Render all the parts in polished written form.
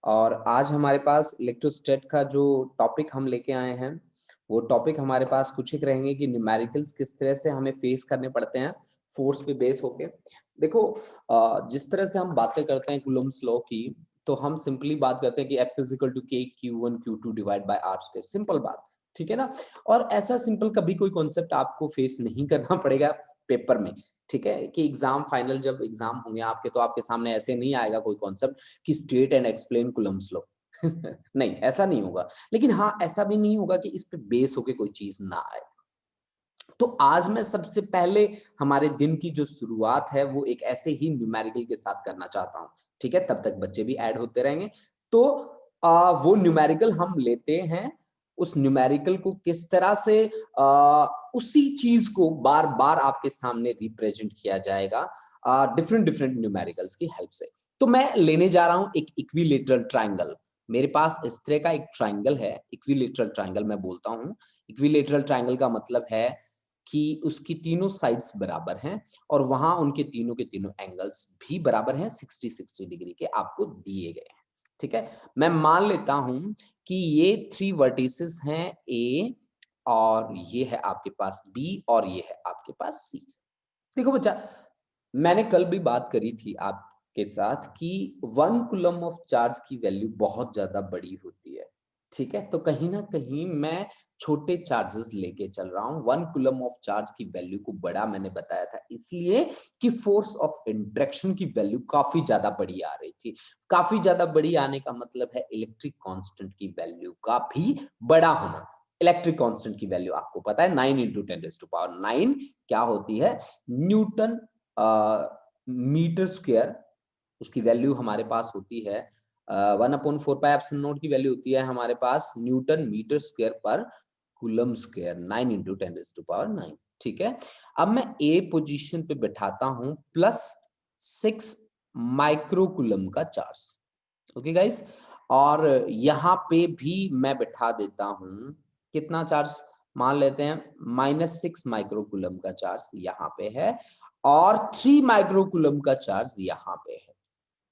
और आज हमारे पास इलेक्ट्रोस्टैट का जो टॉपिक हम लेके आए हैं, वो टॉपिक हमारे पास कुछ एक रहेंगे कि न्यूमेरिकल्स किस तरह से हमें फेस करने पड़ते हैं फोर्स पे बेस होके। देखो, जिस तरह से हम बातें करते हैं कूलम्ब्स लॉ की, तो हम सिंपली बात करते हैं कि F is equal to k Q1 Q2 divide by r square, simple बात, ठीक है ना। और ऐसा सिंपल कभी कोई कॉन्सेप्ट आपको फेस नहीं करना पड़ेगा पेपर में, ठीक है, कि एग्जाम फाइनल जब एग्जाम होंगे आपके, तो आपके सामने ऐसे नहीं आएगा कोई कॉन्सेप्ट कि state and explain Coulomb's law. नहीं, ऐसा नहीं होगा। लेकिन हाँ, ऐसा भी नहीं होगा कि इस पे बेस होके कोई चीज ना आए। तो आज मैं सबसे पहले हमारे दिन की जो शुरुआत है वो एक ऐसे ही न्यूमेरिकल के साथ करना चाहता हूं, ठीक है। तब तक बच्चे भी ऐड होते रहेंगे। तो वो न्यूमेरिकल हम लेते हैं, उस न्यूमेरिकल को किस तरह से उसी चीज को बार बार आपके सामने रिप्रेजेंट किया जाएगा डिफरेंट डिफरेंट न्यूमेरिकल्स की हेल्प से। तो मैं लेने जा रहा हूं एक इक्विलेटरल ट्राइंगल। मेरे पास इस तरह का एक ट्राइंगल है, इक्विलेटरल ट्राइंगल मैं बोलता हूं। इक्विलेटरल ट्राइंगल का मतलब है कि उसकी तीनों साइड्स बराबर हैं और वहां उनके तीनों के तीनों एंगल्स भी बराबर हैं, 60-60 डिग्री के आपको दिए गए हैं, ठीक है। मैं मान लेता हूं कि ये 3 वर्टिसेस हैं ए, और ये है आपके पास बी, और ये है आपके पास सी। देखो बच्चा, मैंने कल भी बात करी थी आपके साथ कि 1 कूलम ऑफ चार्ज की वैल्यू बहुत ज्यादा बड़ी होती है, ठीक है। तो कहीं ना कहीं मैं छोटे चार्जेस लेके चल रहा हूं। 1 कूलम ऑफ चार्ज की वैल्यू को बड़ा मैंने बताया था इसलिए कि फोर्स ऑफ इंटरेक्शन की वैल्यू काफी ज्यादा बड़ी आ रही थी। काफी ज्यादा बड़ी आने का मतलब है इलेक्ट्रिक कांस्टेंट की वैल्यू का भी बड़ा होना। इलेक्ट्रिक कांस्टेंट की वैल्यू आपको पता है 9 × 10⁻9 क्या होती है, न्यूटन मीटर स्क्वायर। उसकी वैल्यू हमारे पास होती है 1/4πε0 की वैल्यू होती है हमारे पास न्यूटन मीटर स्क्वायर पर कूलम स्क्वायर, 9 × 10⁻9, ठीक है। अब मैं ए पोजीशन पे बैठाता हूं +6 माइक्रोकूलम का चार्ज, ओके गाइस। और यहां पे भी मैं बैठा देता हूं कितना चार्ज, मान लेते हैं -6 माइक्रोकूलम का चार्ज यहाँ पे है, और 3 माइक्रोकूलम का चार्ज यहाँ पे है,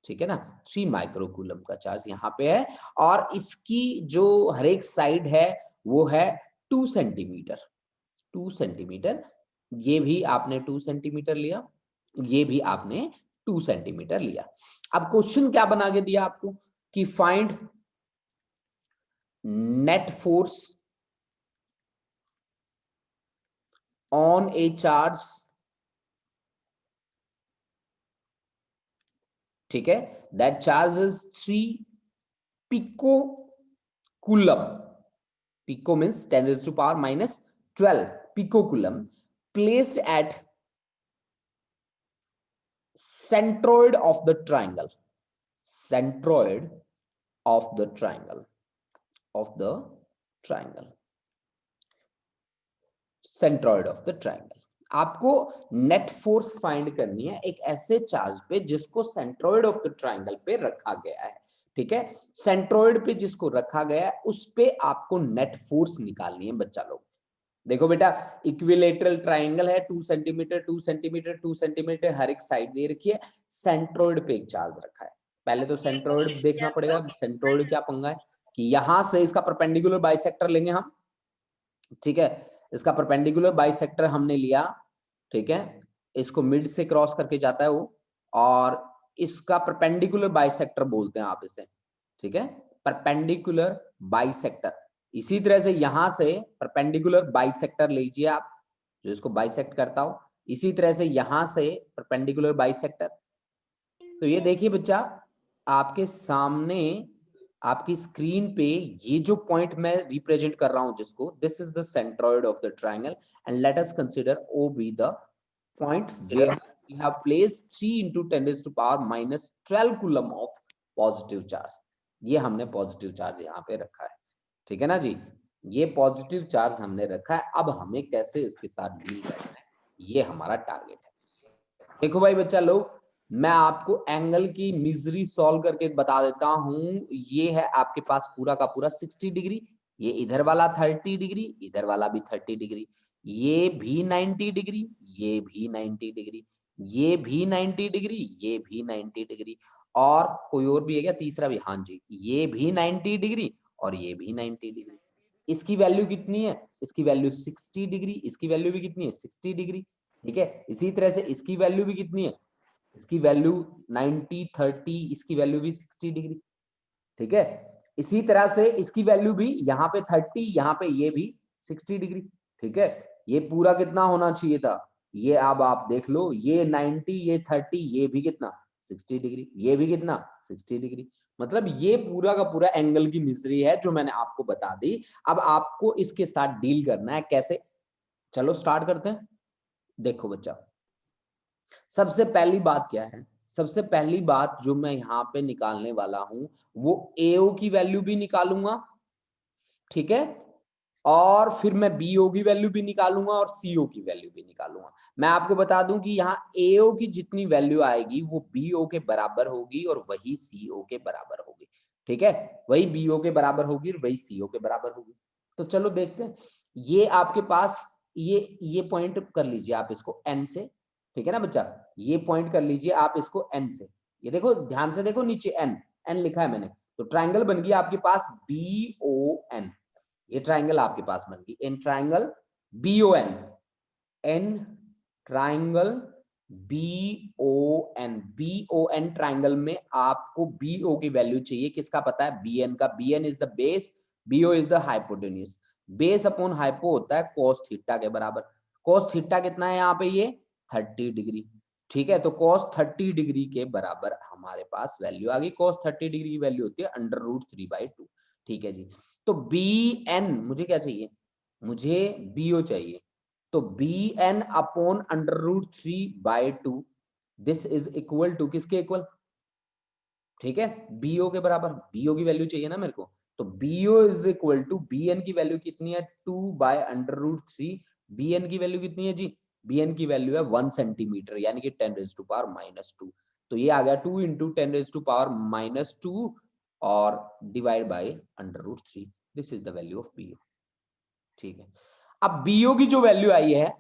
ठीक है ना। 3 माइक्रोकूलम का चार्ज यहाँ पे है, और इसकी जो हर एक साइड है वो है 2 सेंटीमीटर। 2 सेंटीमीटर, ये भी आपने 2 सेंटीमीटर लिया, ये भी आपने 2 सेंटीमीटर लिया। अब क्वेश्चन क्या बना के दिया आपको कि find net force on a charge, ठीक है, that charge is 3 pico coulomb. Pico means 10⁻⁻12 picocoulomb placed at centroid of the triangle. Centroid of the triangle. Of the triangle. Centroid of the triangle. आपको net force find करनी है एक ऐसे charge पे जिसको centroid of the triangle पे रखा गया है, ठीक है। सेंट्रोइड पे जिसको रखा गया है उस पे आपको नेट फोर्स निकालनी है बच्चा लोग। देखो बेटा, इक्विलेटरल ट्राइंगल है, 2 सेंटीमीटर 2 सेंटीमीटर 2 सेंटीमीटर हर एक साइड दे रखी है, सेंट्रोइड पे एक चार्ज रखा है। पहले तो सेंट्रोइड देखना पड़ेगा, सेंट्रोइड क्या पंगा है कि यहां से इसका परपेंडिकुलर बाइसेक्टर लेंगे हम, ठीक है। इसका परपेंडिकुलर बाइसेक्टर हमने लिया, ठीक है, इसको मिड से क्रॉस करके जाता है वो, और इसका परपेंडिकुलर बाइसेक्टर बोलते हैं आप इसे, ठीक है, परपेंडिकुलर बाइसेक्टर। इसी तरह से यहां से परपेंडिकुलर बाइसेक्टर लीजिए आप, जो इसको बाइसेक्ट करता हो। इसी तरह से यहां से परपेंडिकुलर बाइसेक्टर। तो ये देखिए बच्चा, आपके सामने आपकी स्क्रीन पे ये जो पॉइंट मैं रिप्रेजेंट कर रहा हूं जिसको, this is the centroid of the triangle, and let us consider O B the point where we have placed 3 × 10⁻⁻12 coulomb of positive charge. ये हमने पॉजिटिव चार्ज यहाँ पे रखा है, ठीक है ना जी। ये पॉजिटिव चार्ज हमने रखा है, अब हमें कैसे इसके साथ डील करना है, ये हमारा टारगेट है। देखो भाई बच्चा लोग, मैं आपको एंगल की मिजरी सॉल्व करके बता देता हूं। ये है आपके पास पूरा का पूरा 60 डिग्री, ये इधर वाला 30 डिग्री, इधर वाला भी 30 डिग्री, ये भी 90 डिग्री, ये भी 90 डिग्री, ये भी 90 डिग्री, ये भी 90 डिग्री, और कोई और भी है क्या, तीसरा भी, हाँ जी, ये भी 90 डिग्री और ये भी 90 डिग्री। इसकी वैल्यू कितनी है, इसकी वैल्यू 60 डिग्री, इसकी वैल्यू भी कितनी है 60 डिग्री। ठीक है, इसी तरह से इसकी वैल्यू भी कितनी है, इसकी वैल्यू 90 30, इसकी वैल्यू भी 60 डिग्री। ठीक है, इसी तरह से इसकी वैल्यू भी यहाँ पे 30, यहाँ पे ये भी 60 डिग्री। ठीक है, ये पूरा कितना होना चाहिए था, ये अब आप देख लो, ये 90, ये 30, ये भी कितना 60 डिग्री, ये भी कितना 60 डिग्री। मतलब ये पूरा का पूरा एंगल की मिस्ट्री है जो मैंने आपको बता दी। अब आपको इसके साथ डील करना है कैसे, चलो स्टार्ट करते हैं। देखो बच्चा, सबसे पहली बात क्या है, सबसे पहली बात जो मैं यहाँ पे निकालने वाला हूं वो AO की वैल्यू भी निकालूंगा। ठीक है, और फिर मैं BO की वैल्यू भी निकालूंगा और CO की वैल्यू भी निकालूंगा। मैं आपको बता दूं कि यहाँ AO की जितनी वैल्यू आएगी वो BO के बराबर होगी और वही CO के बराबर होगी। ठीक है, वही BO के बराबर होगी और वही CO के बराबर होगी। तो चलो देखते हैं, ये आपके पास ये पॉइंट कर लीजिए आप इसको N से। ठीक है ना बच्चा, ये पॉइंट कर लीजिए आप इसको N से। ये देखो ध्यान से देखो, नीचे N लिखा है मैंने, तो ट्राइंगल बन गया आपके पास BON। ये ट्राइंगल आपके पास बन गई, in triangle BON, in triangle BON triangle में आपको BO की वैल्यू चाहिए, किसका पता है, BN का। BN is the base, BO is the hypotenuse. Base upon hypo होता है cos थीटा के बराबर। cos थीटा कितना है यहाँ पे, ये 30 डिग्री। ठीक है, तो cos 30 डिग्री के बराबर हमारे पास वैल्यू आ गई। cos 30 डिग्री की वैल्यू होती है √3/2। ठीक है जी, तो BN मुझे क्या चाहिए, मुझे BO चाहिए, तो BN upon √3/2 this is equal to किसके इक्वल, ठीक है, BO के बराबर। BO की वैल्यू चाहिए ना मेरे को, तो BO is equal to, BN की वैल्यू कितनी है 2/√3। BN की वैल्यू कितनी है जी, BN की वैल्यू है 1 सेंटीमीटर यानी कि 10⁻²। तो ये आ गया 2 × 10⁻²- और divide bye √3। This is the value of BO। ठीक है, अब BO की जो वैल्यू आई है,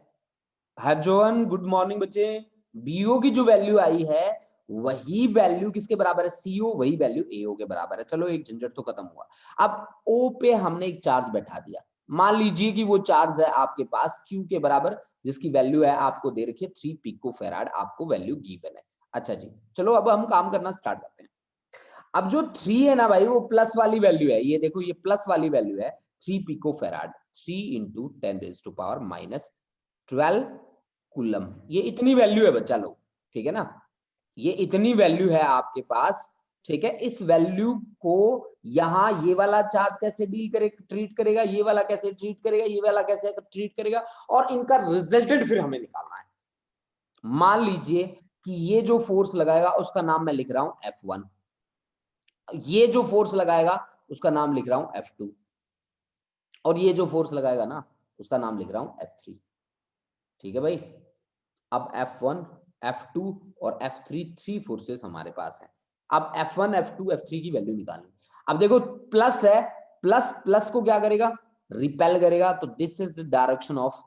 हरजोहन गुड मॉर्निंग बच्चे, BO की जो वैल्यू आई है वही वैल्यू किसके बराबर है, CO, वही वैल्यू AO के बराबर है। चलो एक झंझट तो खत्म हुआ। अब O पे हमने एक चार्ज बैठा दिया, मान लीजिए कि वो चार्ज है आपके पास Q के बराबर, जिसकी वैल्यू है आपको दे रखी है 3 पिकोफैराड, आपको वैल्यू गिवन है। अच्छा जी, चलो अब हम काम करना स्टार्ट करते हैं। अब जो 3 है ना भाई, वो प्लस वाली वैल्यू है, ये देखो ये प्लस वाली वैल्यू है 3 पिकोफैराड, 3 × 10⁻12 कूलम। ये इतनी वैल्यू है बच्चा लोग, ठीक है ना, ये इतनी वैल्यू है आपके पास। ठीक है, इस वैल्यू को यहां ये वाला चार्ज कैसे डील करे, ट्रीट करेगा, ये वाला कैसे ट्रीट करेगा, ये वाला कैसे ट्रीट करेगा, और इनका रिजल्टेंट फिर हमें निकालना है। मान लीजिए कि ये जो फोर्स लगाएगा उसका नाम मैं लिख रहा हूं F1, ये जो फोर्स लगाएगा उसका नाम लिख रहा हूं F2, और ये जो फोर्स लगाएगा ना उसका नाम लिख रहा हूं F3। ठीक है भाई, अब F1 F2 और F3 3 फोर्सेस हमारे पास हैं। अब F1 F2 F3 की वैल्यू निकालनी। अब देखो प्लस है, प्लस प्लस को क्या करेगा, रिपेल करेगा, तो this is the direction of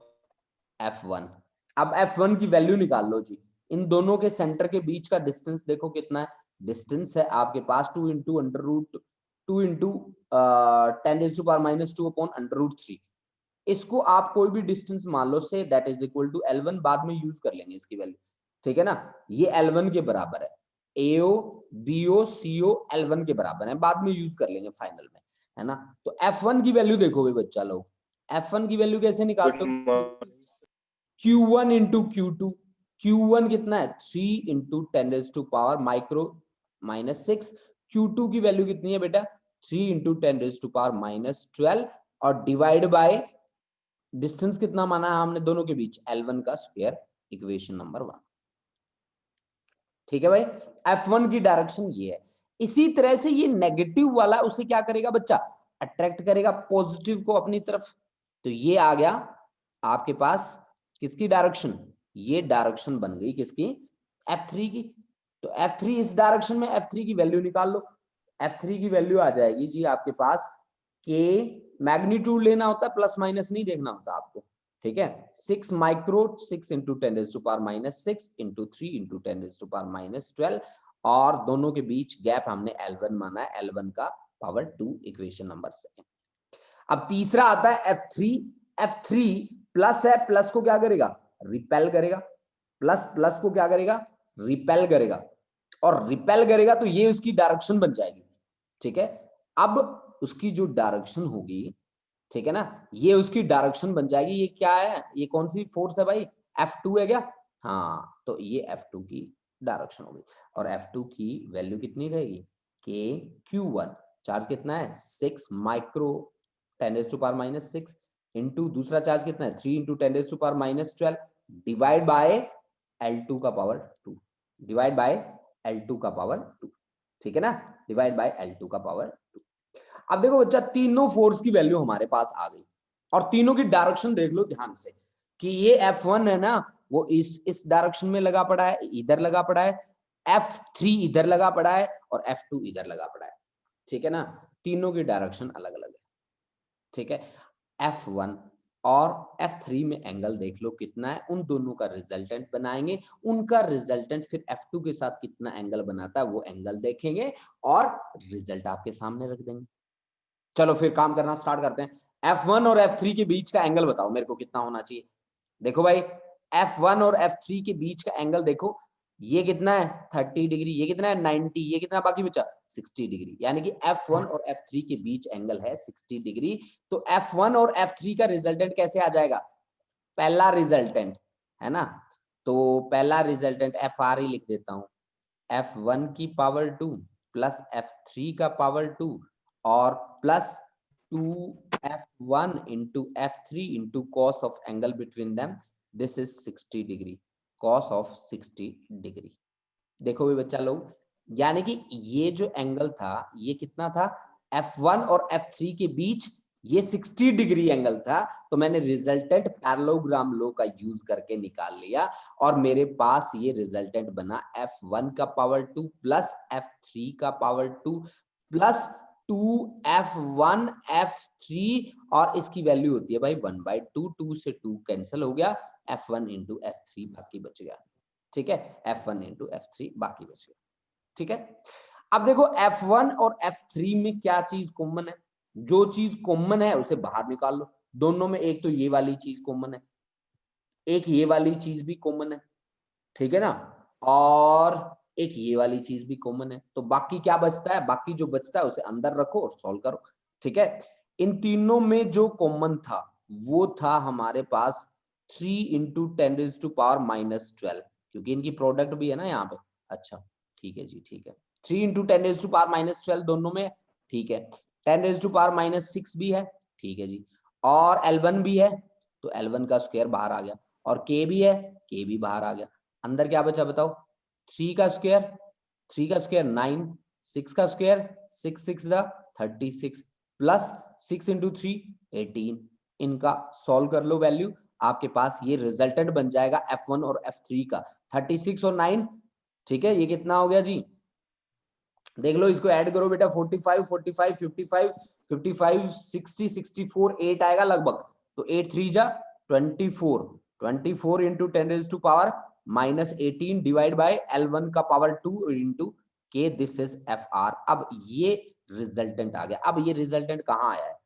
F1। अब F1 की वैल्यू निकाल लो जी। इन दोनों के सेंटर के बीच का डिस्टेंस देखो कितना है, डिस्टेंस है आपके पास 2 × 10⁻² अपॉन √3। इसको आप कोई भी डिस्टेंस मान लो, say that is equal to L1, बाद में यूज कर लेंगे इसकी वैल्यू। ठीक है ना, ये L1 के बराबर है, AO BO CO L1 के बराबर है, बाद में यूज कर लेंगे फाइनल में, है ना। तो F1 की वैल्यू देखो भाई बच्चा लोग, F1 की वैल्यू कैसे निकालते हो, Q1 × Q2। Q1 कितना है 3 × 10⁻⁻6। Q2 की वैल्यू कितनी है बेटा 3 × 10⁻12 और डिवाइड बाय डिस्टेंस कितना माना है हमने दोनों के बीच, L1 का स्क्वायर, इक्वेशन नंबर 1। ठीक है भाई, F1 की डायरेक्शन ये है। इसी तरह से ये नेगेटिव वाला उसे क्या करेगा बच्चा, अट्रैक्ट करेगा पॉजिटिव को अपनी तरफ। तो ये आ गया आपके पास किसकी डायरेक्शन, ये डायरेक्शन बन गई किसकी, F3 की। तो F3 इस डायरेक्शन में, F3 की वैल्यू निकाल लो। F3 की वैल्यू आ जाएगी जी आपके पास, के मैग्नीट्यूड लेना होता है, प्लस माइनस नहीं देखना होता आपको। ठीक है, 6 माइक्रो, 6 × 10⁻⁶ × 3 × 10⁻12 और दोनों के बीच गैप हमने L1 माना है, L1 का पावर 2 इक्वेशन नंबर 2। अब तीसरा आता है F3। F3 प्लस है, प्लस को क्या करेगा, रिपेल करेगा, प्लस प्लस को क्या करेगा, रिपेल करेगा, और रिपेल करेगा तो ये उसकी डायरेक्शन बन जाएगी, ठीक है। अब उसकी जो डायरेक्शन होगी, ठीक है ना, ये उसकी डायरेक्शन बन जाएगी। ये क्या है, ये कौन सी फोर्स है भाई, F2 है क्या, हाँ, तो ये F2 की डायरेक्शन होगी। और F2 की वैल्यू कितनी रहेगी, KQ1, चार्ज कितना है 6 माइक्रो 10⁻⁻6 इंटू दूसरा चार्ज कितना है 3 इंटू 10⁻⁻12 डिवाइड बाय L2 का पावर 2, डिवाइड बाय L2 का पावर 2, ठीक है ना, डिवाइड बाय L2 का पावर 2। अब देखो बच्चा, तीनों फोर्स की वैल्यू हमारे पास आ गई और तीनों की डायरेक्शन देख लो ध्यान से कि ये F1 है ना, वो इस डायरेक्शन में लगा पड़ा है, इधर लगा पड़ा है, F3 इधर लगा पड़ा है और F2 इधर लगा पड़ा है, ठीक है ना, तीनों की डायरेक्शन अलग अलग है, ठीक है। F1 और F3 में एंगल देख लो कितना है, उन दोनों का रिजल्टेंट बनाएंगे, उनका रिजल्टेंट फिर F2 के साथ कितना एंगल बनाता है वो एंगल देखेंगे और रिजल्ट आपके सामने रख देंगे। चलो फिर काम करना स्टार्ट करते हैं। F1 और F3 के बीच का एंगल बताओ मेरे को कितना होना चाहिए। देखो भाई, F1 और F3 के बीच का एंगल देखो, ये कितना है 30 डिग्री, ये कितना है 90, ये कितना बाकी बचा 60 डिग्री, यानी कि F1 और F3 के बीच एंगल है 60 डिग्री। तो F1 और F3 का रिजल्टेंट कैसे आ जाएगा, पहला रिजल्टेंट है ना, तो पहला रिजल्टेंट FR ही लिख देता हूं, F1 की पावर 2 प्लस F3 का पावर 2 और plus 2F1 into F3 into cos of angle between them, this is 60 degree, cos of 60 degree. देखो भी बच्चा लोग, यानी कि ये जो एंगल था ये कितना था, F1 और F3 के बीच ये 60 डिग्री एंगल था, तो मैंने रिजल्टेंट पैरेललोग्राम लॉ का यूज करके निकाल लिया और मेरे पास ये रिजल्टेंट बना F1 का पावर 2 प्लस F3 का पावर 2 प्लस 2F1 F3 और इसकी वैल्यू होती है भाई 1/2, 2 से 2 कैंसिल हो गया, F1 इंटू F3 बाकी बच गया, ठीक है, F1 इंटू F3 बाकी बच गया, ठीक है। अब देखो F1 और F3 में क्या चीज कॉमन है, जो चीज कॉमन है उसे बाहर निकाल लो। दोनों में एक तो ये वाली चीज कॉमन है, एक ये वाली चीज भी कॉमन है, ठीक है ना, और एक ये वाली चीज भी कॉमन है, तो बाकी क्या बचता है, बाकी जो बचता है उसे अंदर रखो और सॉल्व करो, ठीक है। इन तीनों में जो कॉमन था वो था हमारे पास 3 इंटू 10⁻⁻12, क्योंकि इनकी प्रोडक्ट भी है ना यहाँ पे, अच्छा ठीक है जी, ठीक है, 3 इंटू 10⁻⁻12 दोनों में, ठीक है, 10⁻⁻6 भी है, ठीक है जी, और L1 भी है, तो L1 का स्क्वायर बाहर आ गया, और K भी है, K भी बाहर आ गया, अंदर क्या बचा बताओ, 3 का स्क्वायर 9, 6 का स्क्वायर 6 36 प्लस 6 इंटू 3 18, इनका सॉल्व कर लो वैल्यू, आपके पास ये रिजल्टेंट बन जाएगा F1 और F3 का 36 और 9, ठीक है, ये कितना हो गया जी, देख लो इसको ऐड करो बेटा, 45 45 55 55 60 64 8 आएगा लगभग, तो 8 3 जा 24, 24 इंटू 10⁻⁻18 डिवाइड बाय L1 का power 2 into K, this is FR। अब ये रिजल्टेंट आ गया। अब ये रिजल्टेंट कहाँ आया है,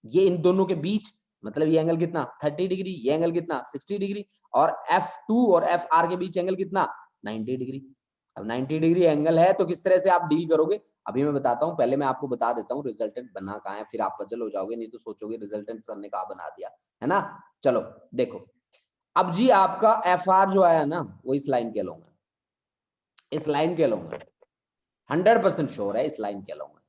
ये इन दोनों के बीच, मतलब ये एंगल कितना 30 डिग्री, ये एंगल कितना 60 डिग्री, और F2 और FR के बीच एंगल कितना 90 डिग्री। अब 90 डिग्री एंगल है तो किस तरह से आप डील करोगे, अभी मैं बताता हूं, पहले मैं आपको बता देता हूं रिजल्टेंट बना कहां है, फिर आप पजल हो जाओगे, नहीं तो सोचोगे रिजल्टेंट सर ने कहां बना दिया, है ना। चलो देखो, अब जी आपका FR जो आया ना वो इस लाइन के लूंगा, इस लाइन के लूंगा, 100% श्योर है इस लाइन के लूंगा।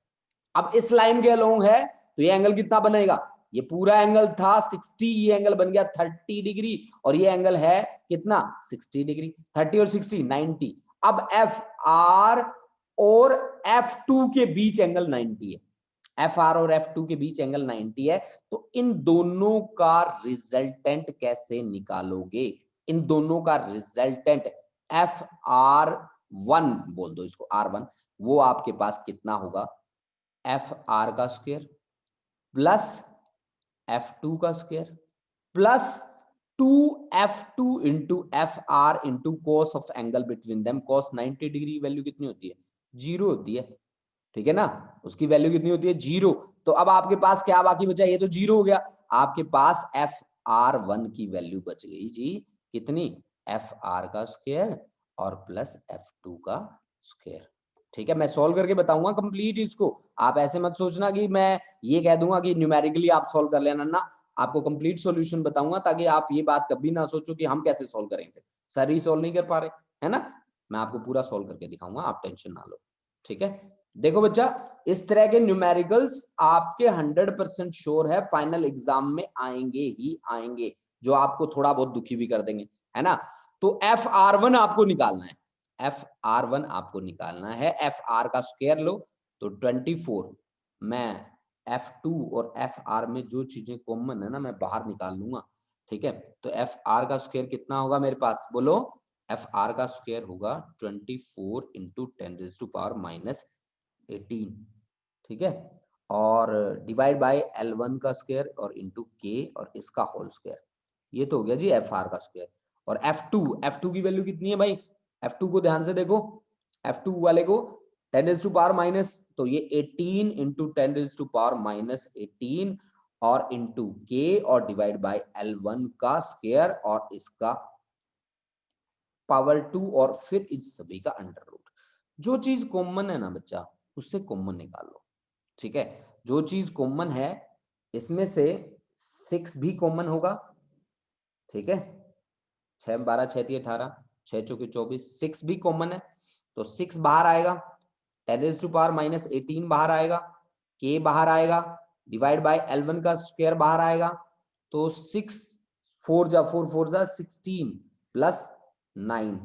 अब इस लाइन के अलोंग है तो ये एंगल कितना बनेगा, ये पूरा एंगल था 60, ये एंगल बन गया 30 डिग्री, और ये एंगल है कितना 60 डिग्री, 30 और 60 90। अब FR और F2 के बीच एंगल 90 है, FR और F2 के बीच एंगल 90 है, तो इन दोनों का रिजल्टेंट कैसे निकालोगे, इन दोनों का रिजल्टेंट FR1 बोल दो इसको, R1, वो आपके पास कितना होगा, FR का स्क्वायर प्लस F2 का square plus 2f2 into F R into cos of angle between them. Cos 90 degree value कितनी होती है? 0 होती है, ठीक है ना, उसकी वैल्यू कितनी होती है? 0। तो अब आपके पास क्या बाकी बचा? ये तो 0 हो गया, आपके पास एफ आर वन की वैल्यू बच गई जी कितनी? एफ आर का स्क्वायर और प्लस एफ टू का स्क्वायर। ठीक है, मैं सॉल्व करके बताऊंगा कंप्लीट इसको, आप ऐसे मत सोचना कि मैं ये कह दूंगा कि न्यूमेरिकली आप सॉल्व कर लेना ना, आपको कंप्लीट सॉल्यूशन बताऊंगा ताकि आप ये बात कभी ना सोचो कि हम कैसे सॉल्व करेंगे, सर ही सॉल्व नहीं कर पा रहे, है ना। मैं आपको पूरा सॉल्व करके दिखाऊंगा, आप टेंशन ना लो। ठीक है, देखो बच्चा, इस तरह के न्यूमेरिकल्स आपके 100% श्योर है फाइनल एग्जाम में आएंगे ही आएंगे, जो आपको थोड़ा बहुत दुखी भी कर देंगे, है ना। तो एफ आर वन आपको निकालना है, एफ आर वन आपको निकालना है। एफ आर का स्क्वायर लो तो 24, मैं एफ टू और एफ आर में जो चीजें कॉमन है ना मैं बाहर निकाल लूंगा। ठीक है, तो एफ आर का स्क्वायर कितना होगा मेरे पास? बोलो, एफ आर का स्क्वायर होगा 24 इंटू 10⁻⁻18। ठीक है, और डिवाइड बाय L1 का स्क्वायर और इंटू के और इसका होल स्क्वायर। ये तो हो गया जी एफ आर का स्क्वायर। और F2 की वैल्यू कितनी है भाई? F2 को ध्यान से देखो, F2 वाले को 10⁻⁻, तो ये 18 इंटू 10⁻⁻18 और इंटू के और डिवाइड बाय L1 का स्क्वायर और इसका पावर 2 और फिर इस सभी का अंडर रूट। जो चीज कॉमन है ना बच्चा, उससे कॉमन निकाल लो। ठीक है, जो चीज कॉमन है इसमें से 6 भी कॉमन होगा। ठीक है, 6 12 6 3 18 6 चौके 24, 6 भी कॉमन है तो 6 बाहर आएगा, 10⁻⁻18 बाहर आएगा, के बाहर आएगा, डिवाइड बाय L1 का स्क्वायर बाहर आएगा, तो 6 4 जा 4 4 जा 16 प्लस 9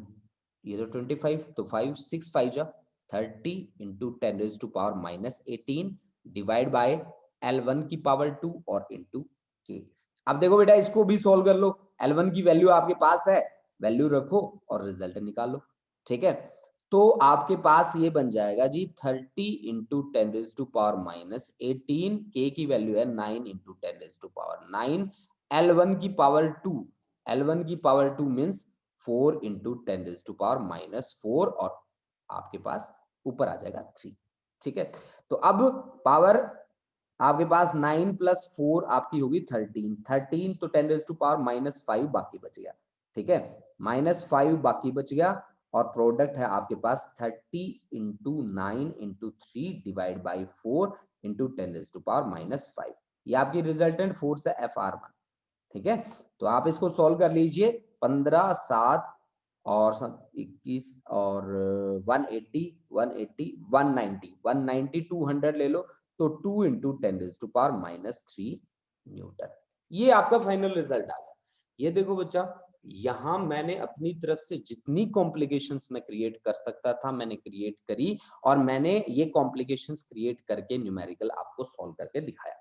ये तो 25, तो 5 6 5 जा 30 इंटू 10⁻⁻18 डिवाइड बाय L1 की पावर 2 और इंटू के। अब देखो बेटा इसको भी सॉल्व कर लो, L1 की वैल्यू आपके पास है, वैल्यू रखो और रिजल्ट निकाल लो। ठीक है, तो आपके पास ये बन जाएगा जी 30 इंटू 10⁻⁻18, के की वैल्यू है 9 इंटू 10⁻9, L1 की पावर 2, L1 की पावर 2 मीन्स 4 इंटू 10⁻⁻4 और आपके पास ऊपर आ जाएगा 3। ठीक है, तो अब पावर आपके पास 9 प्लस 4 आपकी होगी 13, 13 तो 10⁻⁻5 बाकी बच गया। ठीक है, -5 बाकी बच गया और प्रोडक्ट है आपके पास 30 into 9 into 3 divide by 4 into 10⁻⁻5। ये आपकी रिजल्टेंट फोर्स है Fr1। ठीक है, तो आप इसको सॉल्व कर लीजिए, 15 7 और 21 और 180 180 190 190 200 ले लो तो 2 इंटू 10⁻⁻3 न्यूटन। ये आपका फाइनल रिजल्ट आ गया। ये देखो बच्चा, यहां मैंने अपनी तरफ से जितनी कॉम्प्लिकेशंस मैं क्रिएट कर सकता था मैंने क्रिएट करी और मैंने ये कॉम्प्लिकेशंस क्रिएट करके न्यूमेरिकल आपको सॉल्व करके दिखाया।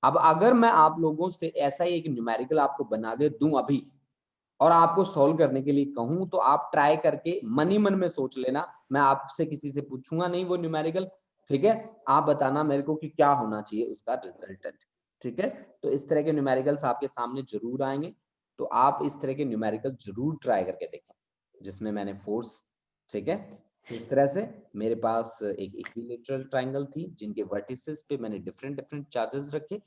अब अगर मैं आप लोगों से ऐसा ही एक न्यूमेरिकल आपको बना के दूं अभी और आपको सॉल्व करने के लिए कहूं तो आप ट्राई करके मन ही मन में सोच लेना, मैं आपसे किसी से पूछूंगा नहीं वो न्यूमेरिकल। ठीक है, आप बताना मेरे को कि क्या होना चाहिए उसका रिजल्टेंट। ठीक है, तो इस तरह के न्यूमेरिकल्स आपके सामने जरूर आएंगे, तो आप इस तरह के न्यूमेरिकल जरूर ट्राई करके देखें जिसमें मैंने फोर्स, ठीक है, इस तरह से मेरे पास एक इक्विलेटरल ट्रायंगल थी जिनके वर्टिसेस पे मैंने डिफरेंट डिफरेंट चार्जेस रखे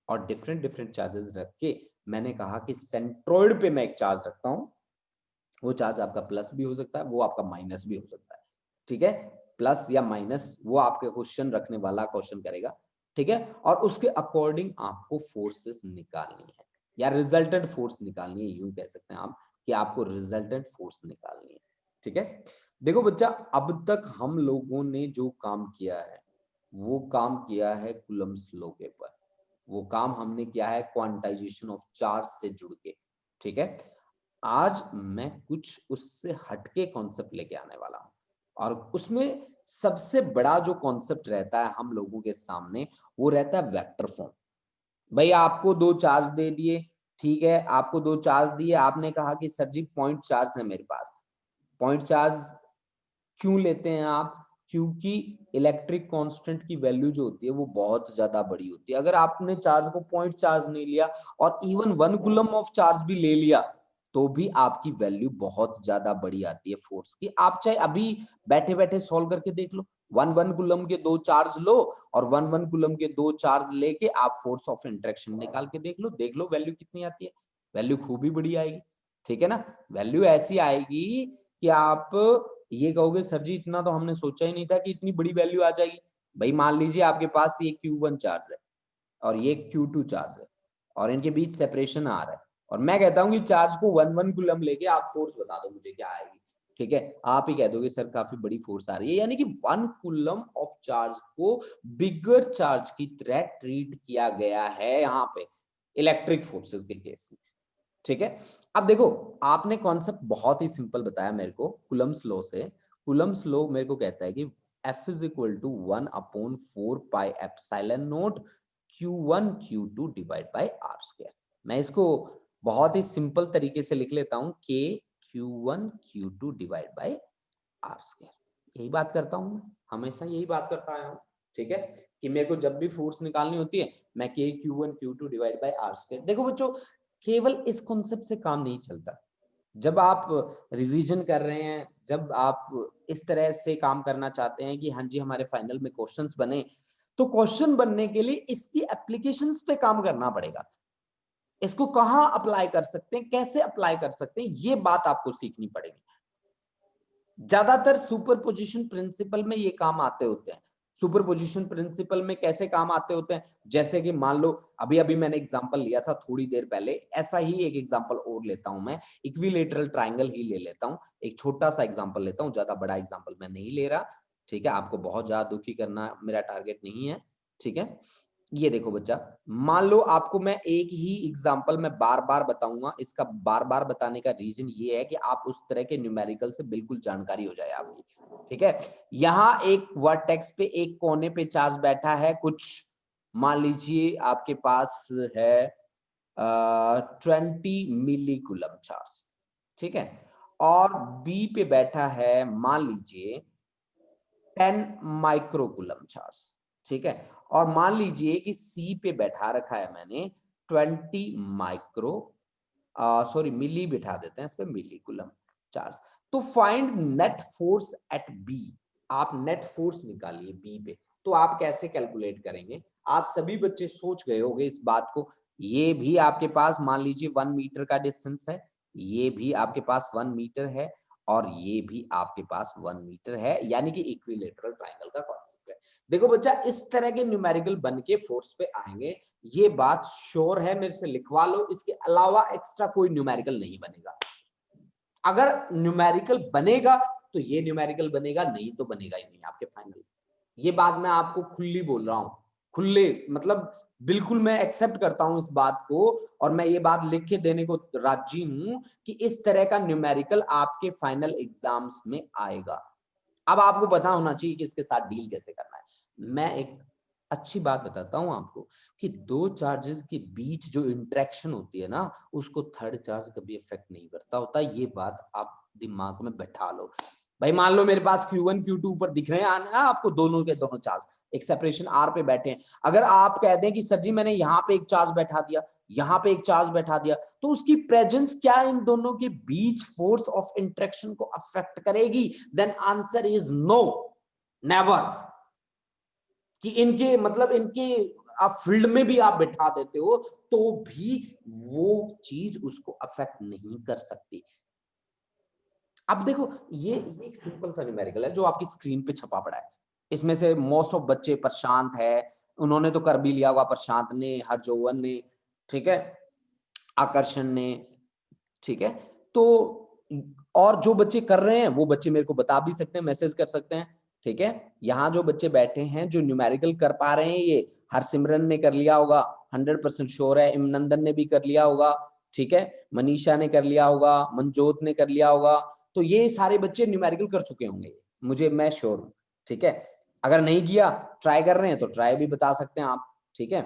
और डिफरेंट डिफरेंट चार्जेस रख के मैंने कहा कि सेंट्रोइड पे मैं एक चार्ज रखता हूं, वो चार्ज आपका प्लस भी हो सकता है, वो आपका माइनस भी हो सकता है। ठीक है, प्लस या माइनस वो आपके क्वेश्चन रखने वाला क्वेश्चन करेगा। ठीक है, और उसके अकॉर्डिंग आपको फोर्सेस निकालनी है या रिजल्टेंट फोर्स निकालनी है, यूं कह सकते हैं आप कि आपको रिजल्टेंट फोर्स निकालनी है। ठीक है, देखो बच्चा, अब तक हम लोगों ने जो काम किया है वो काम किया है कूलम्ब्स लॉ के ऊपर, वो काम हमने किया है क्वांटाइजेशन ऑफ चार्ज से जुड़ के। ठीक है, आज मैं कुछ उससे हटके कॉन्सेप्ट लेके आने वाला हूं और उसमें सबसे बड़ा जो कॉन्सेप्ट रहता है हम लोगों के सामने वो रहता है वेक्टर फॉर्म। भाई आपको दो चार्ज दे दिए, ठीक है, आपको दो चार्ज दिए, आपने कहा कि सर जी पॉइंट चार्ज है मेरे पास। पॉइंट चार्ज क्यों लेते हैं आप? क्योंकि इलेक्ट्रिक कांस्टेंट की वैल्यू जो होती है वो बहुत ज्यादा बड़ी होती है। अगर आपने चार्ज को पॉइंट चार्ज नहीं लिया और इवन 1 कूलम ऑफ चार्ज भी ले लिया तो भी आपकी वैल्यू बहुत ज्यादा बड़ी आती है फोर्स की। आप चाहे अभी बैठे बैठे सॉल्व करके देख लो, 1 कूलम के 2 चार्ज लो और 1 कूलम के 2 चार्ज लेके आप फोर्स ऑफ इंटरेक्शन निकाल के देख लो वैल्यू कितनी आती है। वैल्यू खूब ही बड़ी आएगी, ठीक है ना। वैल्यू ऐसी आएगी कि आप ये कहोगे सर जी इतना तो हमने सोचा ही नहीं था कि इतनी बड़ी वैल्यू आ जाएगी। भाई मान लीजिए आपके पास ये Q1 चार्ज है और ये Q2 चार्ज है और इनके बीच सेपरेशन आ रहा है और मैं कहता हूं कि चार्ज को 1 कूलम लेके आप फोर्स बता दो मुझे क्या आएगी, ठीक है। आप ही कह दोगे सर काफी बड़ी फोर्स आ रही है, यानी कि 1 कूलम ऑफ चार्ज को बिगर चार्ज की तरह ट्रीट किया गया है यहाँ पे इलेक्ट्रिक फोर्सेस के केस में, ठीक है। अब देखो आपने कॉन्सेप्ट बहुत ही सिंपल बताया मेरे को कूलम्स लॉ से। कूलम्स लॉ मेरे को कहता है कि F is equal to 1/4 pi epsilon naught Q1 Q2 divide by R square. मैं इसको बहुत ही सिंपल तरीके से लिख लेता हूं K Q1 Q2 divide by R square. यही बात करता हूं मैं, हमेशा यही बात करता आया हूं, ठीक है, कि मेरे को जब भी फोर्स निकालनी होती है मैं K Q1 Q2 divide by R square. देखो बच्चों केवल इस कॉन्सेप्ट से काम नहीं चलता। जब आप रिवीजन कर रहे हैं, जब आप इस तरह से काम करना चाहते हैं कि हाँ जी हमारे फाइनल में क्वेश्चंस बने, तो क्वेश्चन बनने के लिए इसकी एप्लीकेशंस पे काम करना पड़ेगा। इसको कहां अप्लाई कर सकते हैं, कैसे अप्लाई कर सकते हैं, ये बात आपको सीखनी पड़ेगी। ज्यादातर सुपरपोजिशन प्रिंसिपल में ये काम आते होते हैं। सुपरपोजिशन प्रिंसिपल में कैसे काम आते होते हैं, जैसे कि मान लो अभी अभी मैंने एग्जांपल लिया था थोड़ी देर पहले, ऐसा ही एक एग्जांपल और लेता हूं मैं, इक्विलेटरल ट्रायंगल ही ले लेता हूं। एक छोटा सा एग्जांपल लेता हूं, ज्यादा बड़ा एग्जांपल मैं नहीं ले रहा, ठीक है। आपको बहुत ज्यादा दुखी करना मेरा टारगेट नहीं है, ठीक है। ये देखो बच्चा, मान लो आपको मैं एक ही एग्जांपल में बार बार बताऊंगा। इसका बार बार बताने का रीजन ये है कि आप उस तरह के न्यूमेरिकल से बिल्कुल जानकारी हो जाए आपकी, ठीक है। यहां एक वर्टेक्स पे एक कोने पे चार्ज बैठा है, कुछ मान लीजिए आपके पास है 20 मिली कूलम चार्ज, ठीक है। और बी पे बैठा है मान लीजिए 10 माइक्रोकूलम चार्ज, ठीक है। और मान लीजिए कि सी पे बैठा रखा है मैंने 20 माइक्रो सॉरी मिली बिठा देते हैं इस पे, मिली कूलम चार्ज। तो find net force at B. आप नेट फोर्स निकालिए बी पे। तो आप कैसे कैलकुलेट करेंगे, आप सभी बच्चे सोच गए होंगे इस बात को। ये भी आपके पास मान लीजिए 1 मीटर का डिस्टेंस है, ये भी आपके पास 1 मीटर है और ये भी आपके पास 1 मीटर है, यानी कि इक्विलेटरल ट्रायंगल का कॉन्सेप्ट है। देखो बच्चा इस तरह के न्यूमेरिकल बन के फोर्स पे आएंगे, ये बात श्योर है, मेरे से लिखवा लो। इसके अलावा एक्स्ट्रा कोई न्यूमेरिकल नहीं बनेगा। अगर न्यूमेरिकल बनेगा तो ये न्यूमेरिकल बनेगा, नहीं तो बनेगा ही नहीं आपके फाइनल। ये बात मैं आपको खुली बोल रहा हूं, खुले मतलब बिल्कुल मैं एक्सेप्ट करता हूं इस बात को, और मैं ये बात लिख के देने को राजी हूं कि इस तरह का न्यूमेरिकल आपके फाइनल एग्जाम्स में आएगा। अब आपको पता होना चाहिए कि इसके साथ डील कैसे करना है। मैं एक अच्छी बात बताता हूं आपको कि दो चार्जेस के बीच जो इंटरेक्शन होती है ना, उसको थर्ड चार्ज कभी इफेक्ट नहीं करता होता। ये बात आप दिमाग में बैठा लो। भाई मान लो मेरे पास Q1 Q2 ऊपर दिख रहे हैं आपको, दोनों के दोनों चार्ज एक सेपरेशन R पे बैठे हैं। अगर आप कह दें कि सर जी मैंने यहाँ पे एक चार्ज बैठा दिया, यहाँ पे एक चार्ज बैठा दिया, तो उसकी प्रेजेंस क्या इन दोनों के बीच फोर्स ऑफ इंटरेक्शन को अफेक्ट करेगी? Then answer is no, never. कि इनके मतलब इनके आप फील्ड में भी आप बिठा देते हो तो भी वो चीज उसको अफेक्ट नहीं कर सकती। अब देखो ये एक सिंपल सा न्यूमेरिकल है जो आपकी स्क्रीन पे छपा पड़ा है। इसमें से मोस्ट ऑफ बच्चे, प्रशांत है, उन्होंने तो कर भी लिया होगा, प्रशांत ने, हरजोवन ने, ठीक है, आकर्षण ने, ठीक है। तो और जो बच्चे कर रहे हैं वो बच्चे मेरे को बता भी सकते हैं, मैसेज कर सकते हैं, ठीक है। यहाँ जो बच्चे बैठे हैं जो न्यूमेरिकल कर पा रहे हैं, ये हरसिमरन ने कर लिया होगा, 100% श्योर है। इमनंदन ने भी कर लिया होगा, ठीक है, मनीषा ने कर लिया होगा, मनजोत ने कर लिया होगा। तो ये सारे बच्चे न्यूमेरिकल कर चुके होंगे, मुझे मैं श्योर हूँ, ठीक है। अगर नहीं किया, ट्राई कर रहे हैं तो ट्राई भी बता सकते हैं आप, ठीक है।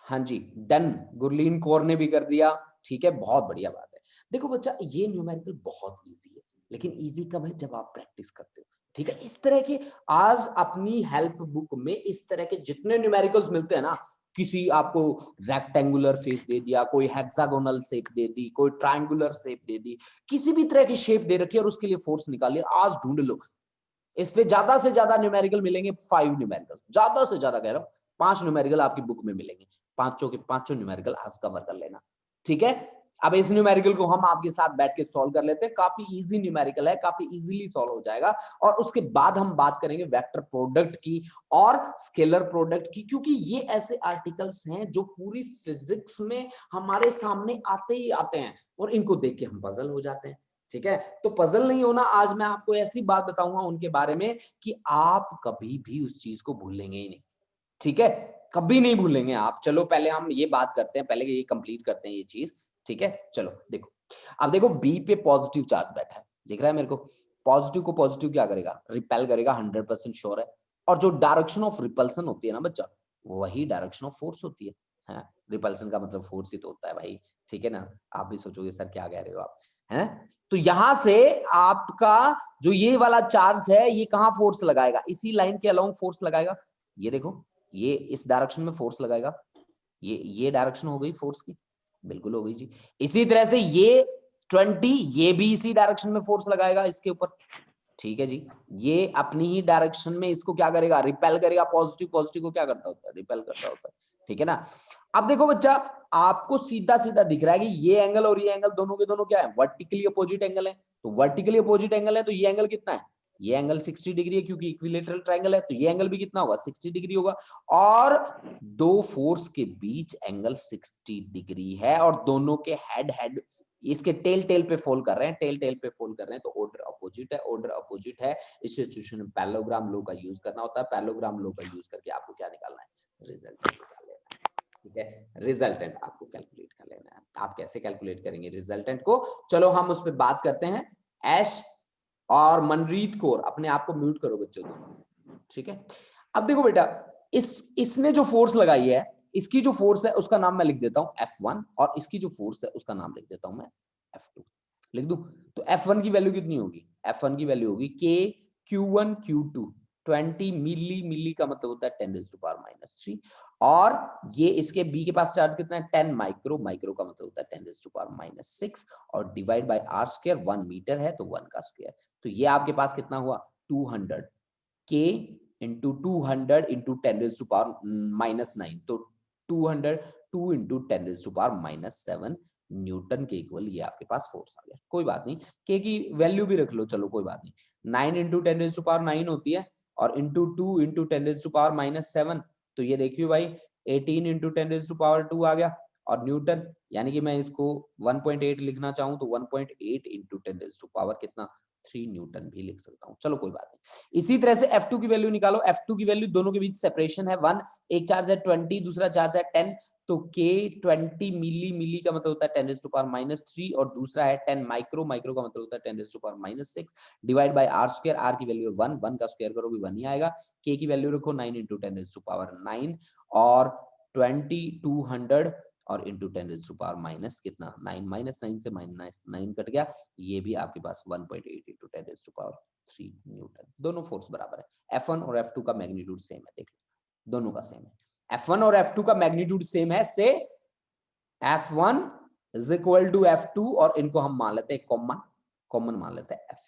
हाँ जी, डन। गुरलीन कौर ने भी कर दिया, ठीक है, बहुत बढ़िया बात है। देखो बच्चा ये न्यूमेरिकल बहुत इजी है, लेकिन इजी कब है? जब आप प्रैक्टिस करते हो। ठीक है, इस तरह के आज अपनी हेल्प बुक में इस तरह के जितने न्यूमेरिकल्स मिलते हैं ना, किसी आपको रेक्टेंगुलर फेस दे दिया, कोई हेक्सागोनल शेप दे दी, कोई ट्रायंगुलर शेप दे दी, किसी भी तरह की शेप दे रखी है और उसके लिए फोर्स निकालिए, आज ढूंढ लो। इस पे ज्यादा से ज्यादा न्यूमेरिकल मिलेंगे, 5 न्यूमेरिकल, ज्यादा से ज्यादा कह रहा हूं 5 न्यूमेरिकल आपकी बुक में मिलेंगे। पांचों के पांचों न्यूमेरिकल आज कवर कर लेना, ठीक है। अब इस न्यूमेरिकल को हम आपके साथ बैठ के सॉल्व कर लेते हैं, काफी इजी न्यूमेरिकल है, काफी इजीली सॉल्व हो जाएगा। और उसके बाद हम बात करेंगे वेक्टर प्रोडक्ट की और स्केलर प्रोडक्ट की, क्योंकि ये ऐसे आर्टिकल्स हैं जो पूरी फिजिक्स में हमारे सामने आते ही आते हैं और इनको देख के हम पजल हो जाते हैं, ठीक है। तो पजल नहीं होना, आज मैं आपको ऐसी बात बताऊंगा उनके बारे में कि आप कभी भी उस चीज को भूलेंगे ही नहीं, ठीक है, कभी नहीं भूलेंगे आप। चलो पहले हम ये बात करते हैं, पहले ये कंप्लीट करते हैं ये चीज, ठीक है। चलो देखो, अब देखो बी पे पॉजिटिव चार्ज बैठा है, दिख रहा है मेरे को। पॉजिटिव को पॉजिटिव क्या करेगा, रिपेल करेगा, 100% श्योर है। और जो डायरेक्शन ऑफ रिपल्सन होती है ना बच्चा, वही डायरेक्शन ऑफ फोर्स होती है। रिपल्सन का मतलब फोर्स ही तो होता है भाई, ठीक है ना। आप भी सोचोगे सर क्या कह रहे हो आप, हैं। तो यहां से आपका जो ये वाला चार्ज है, ये कहां फोर्स लगाएगा, इसी लाइन के अलोंग फोर्स लगाएगा। ये देखो, ये इस डायरेक्शन में फोर्स लगाएगा, ये डायरेक्शन हो गई फोर्स की, बिल्कुल हो गई जी। इसी तरह से ये 20, ये भी इसी डायरेक्शन में फोर्स लगाएगा इसके ऊपर, ठीक है जी। ये अपनी ही डायरेक्शन में इसको क्या करेगा, रिपेल करेगा। पॉजिटिव पॉजिटिव को क्या करता होता है, रिपेल करता होता है, ठीक है ना। अब देखो बच्चा, आपको सीधा सीधा दिख रहा है कि ये एंगल और ये एंगल दोनों के दोनों क्या है, वर्टिकली अपोजिट एंगल है। तो वर्टिकली अपोजिट एंगल है तो ये एंगल कितना है, ये एंगल 60 डिग्री है, क्योंकि इक्विलेटरल ट्रायंगल है, तो ये एंगल भी कितना होगा, 60 डिग्री होगा। और दो फोर्स के बीच एंगल 60 डिग्री है और दोनों के हेड हेड इसके टेल टेल पे फॉल कर रहे हैं, टेल टेल पे फॉल कर रहे हैं, तो ऑर्डर अपोजिट है, ऑर्डर अपोजिट है। इस सिचुएशन में पैरेललोग्राम लॉ का यूज करना होता है। पैरेललोग्राम लॉ का यूज करके आपको क्या निकालना है, रिजल्ट निकाल लेना है, ठीक है। रिजल्टेंट आपको कैलकुलेट कर लेना है। आप कैसे कैलकुलेट करेंगे रिजल्टेंट को, चलो हम उस पर बात करते हैं। ऐश और मनरीत कौर, अपने आप को म्यूट करो बच्चों दोनों, ठीक है। अब देखो बेटा, इसने जो फोर्स लगाई है, इसकी जो फोर्स है उसका नाम मैं लिख देता हूं F1, और इसकी जो फोर्स है उसका नाम लिख देता हूं मैं F2, लिख दूं। तो F1 की वैल्यू कितनी होगी, F1 की वैल्यू होगी K Q1 Q2, 20 मिली का मतलब होता है 10⁻⁻3। और ये इसके बी के पास चार्ज कितना है, 10 माइक्रो, माइक्रो का मतलब होता है 10⁻⁻6, और divide by r square, 1 metre है तो 1 का स्क्वायर। तो ये आपके पास कितना हुआ, 200 K इंटू 200 इंटू 10⁻⁻9, तो 200 2 इंटू 10⁻⁻7 न्यूटन के इक्वल ये आपके पास फोर्स आ गया। कोई बात नहीं, के की वैल्यू भी रख लो, चलो कोई बात नहीं। 9 इंटू 10⁻9 होती है, और इंटू 2 इंटू 10⁻⁻7, तो ये देखिए भाई 18 इंटू 10⁻2 आ गया। और न्यूटन, यानी कि मैं इसको 1.8 लिखना चाहूं तो 1.8 इंटू 10⁻, कितना, 3 न्यूटन भी लिख सकता हूं। चलो कोई बात नहीं। इसी तरह से F2 की वैल्यू निकालो। F2 की वैल्यू, दोनों के बीच सेपरेशन है 1, एक चार्ज है 20, दूसरा चार्ज है 10, तो K 20 मिली का मतलब होता है 10⁻⁻3, और दूसरा है 10 माइक्रो, माइक्रो का मतलब होता है 10⁻⁻6, divide by r square, r की वैल्यू 1, 1 का स्क्वायर करोगे 1 ही आएगा। K की वैल्यू रखो 9 इंटू 10⁻9, और 20 200 और इंटू 10⁻⁻, कितना, 9, -9 से -9 कट गया, ये भी आपके पास 1.8 इंटू 10⁻3 न्यूटन। दोनों फोर्स बराबर है। F1 और F2 का मैग्नीट्यूड सेम है, देख लो दोनों का सेम है। F1 और F2 का मैग्नीट्यूड सेम है, से F1 is equal to F2, और इनको हम मान लेते हैं कॉमन, कॉमन मान लेते हैं F।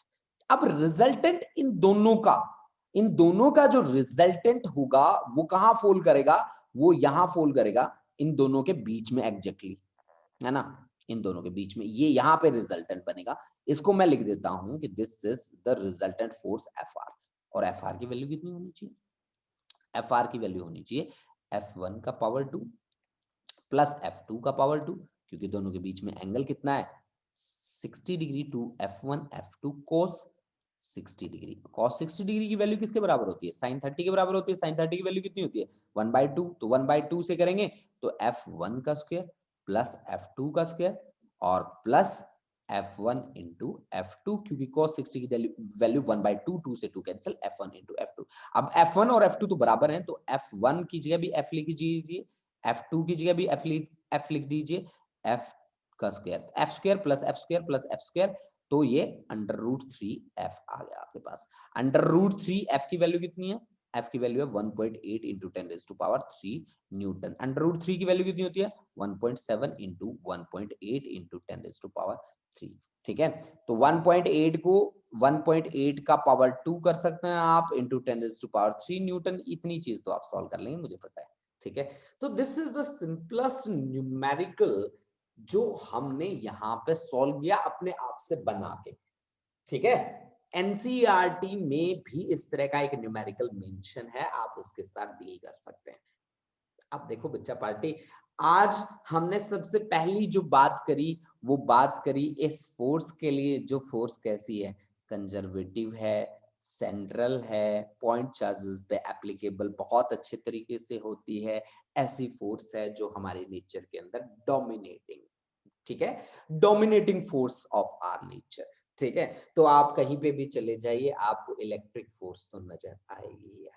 अब रिजल्टेंट इन दोनों का जो रिजल्टेंट होगा वो कहां फॉल करेगा, वो यहां फॉल करेगा, इन दोनों के बीच में एग्जैक्टली, है ना, इन दोनों के बीच में, ये यहां पे रिजल्टेंट बनेगा। इसको मैं लिख देता हूं कि this is the resultant force Fr, और Fr की वैल्यू कितनी होनी चाहिए, Fr की वैल्यू होनी चाहिए F1 का पावर 2 प्लस F2 का पावर 2, क्योंकि दोनों के बीच में एंगल कितना है, 60 degree, two F1 F2 cos 60 degree. cos 60 degree की वैल्यू किसके बराबर होती है, sin 30 के बराबर होती है। sin 30 की वैल्यू कितनी होती है, 1/2, तो 1/2 से करेंगे तो F1 का स्क्वायर प्लस F2 का स्क्वायर, और प्लस F1 इंटू F2, क्योंकि cos 60 की वैल्यू 1/2, 2 से 2 कैंसिल, F1 इंटू F2। अब F1 और F2 तो बराबर हैं, तो F1 की जगह भी F लिख दीजिए, F2 की जगह भी F लिख दीजिए, F का square, F square plus F square plus F square, तो ये √3f आ गया आपके पास। √3f की वैल्यू कितनी है? f की वैल्यू है 1.8 इंटू 10⁻³ न्यूटन। √3 की वैल्यू कितनी होती है? 1.7 इंटू 1.8 इंटू 10⁻³ ठीक है। तो 1.8 को 1.8 का पावर 2 कर सकते हैं आप इंटू 10⁻³ न्यूटन। इतनी चीज तो आप सॉल्व कर लेंगे, मुझे पता है ठीक है। तो this is the simplest numerical जो हमने यहाँ पे सॉल्व किया अपने आप से बना के, ठीक है। एनसीईआरटी में भी इस तरह का एक न्यूमेरिकल मेंशन है, आप उसके साथ डील कर सकते हैं। अब देखो बच्चा पार्टी, आज हमने सबसे पहली जो बात करी वो बात करी इस फोर्स के लिए, जो फोर्स कैसी है, कंजर्वेटिव है, सेंट्रल है, पॉइंट चार्जेस पे एप्लीकेबल बहुत अच्छे तरीके से होती है, ऐसी फोर्स है जो हमारे नेचर के अंदर डोमिनेटिंग, ठीक है, dominating force of our nature, ठीक है। तो आप कहीं पे भी चले जाइए आपको इलेक्ट्रिक फोर्स तो नजर आएगी,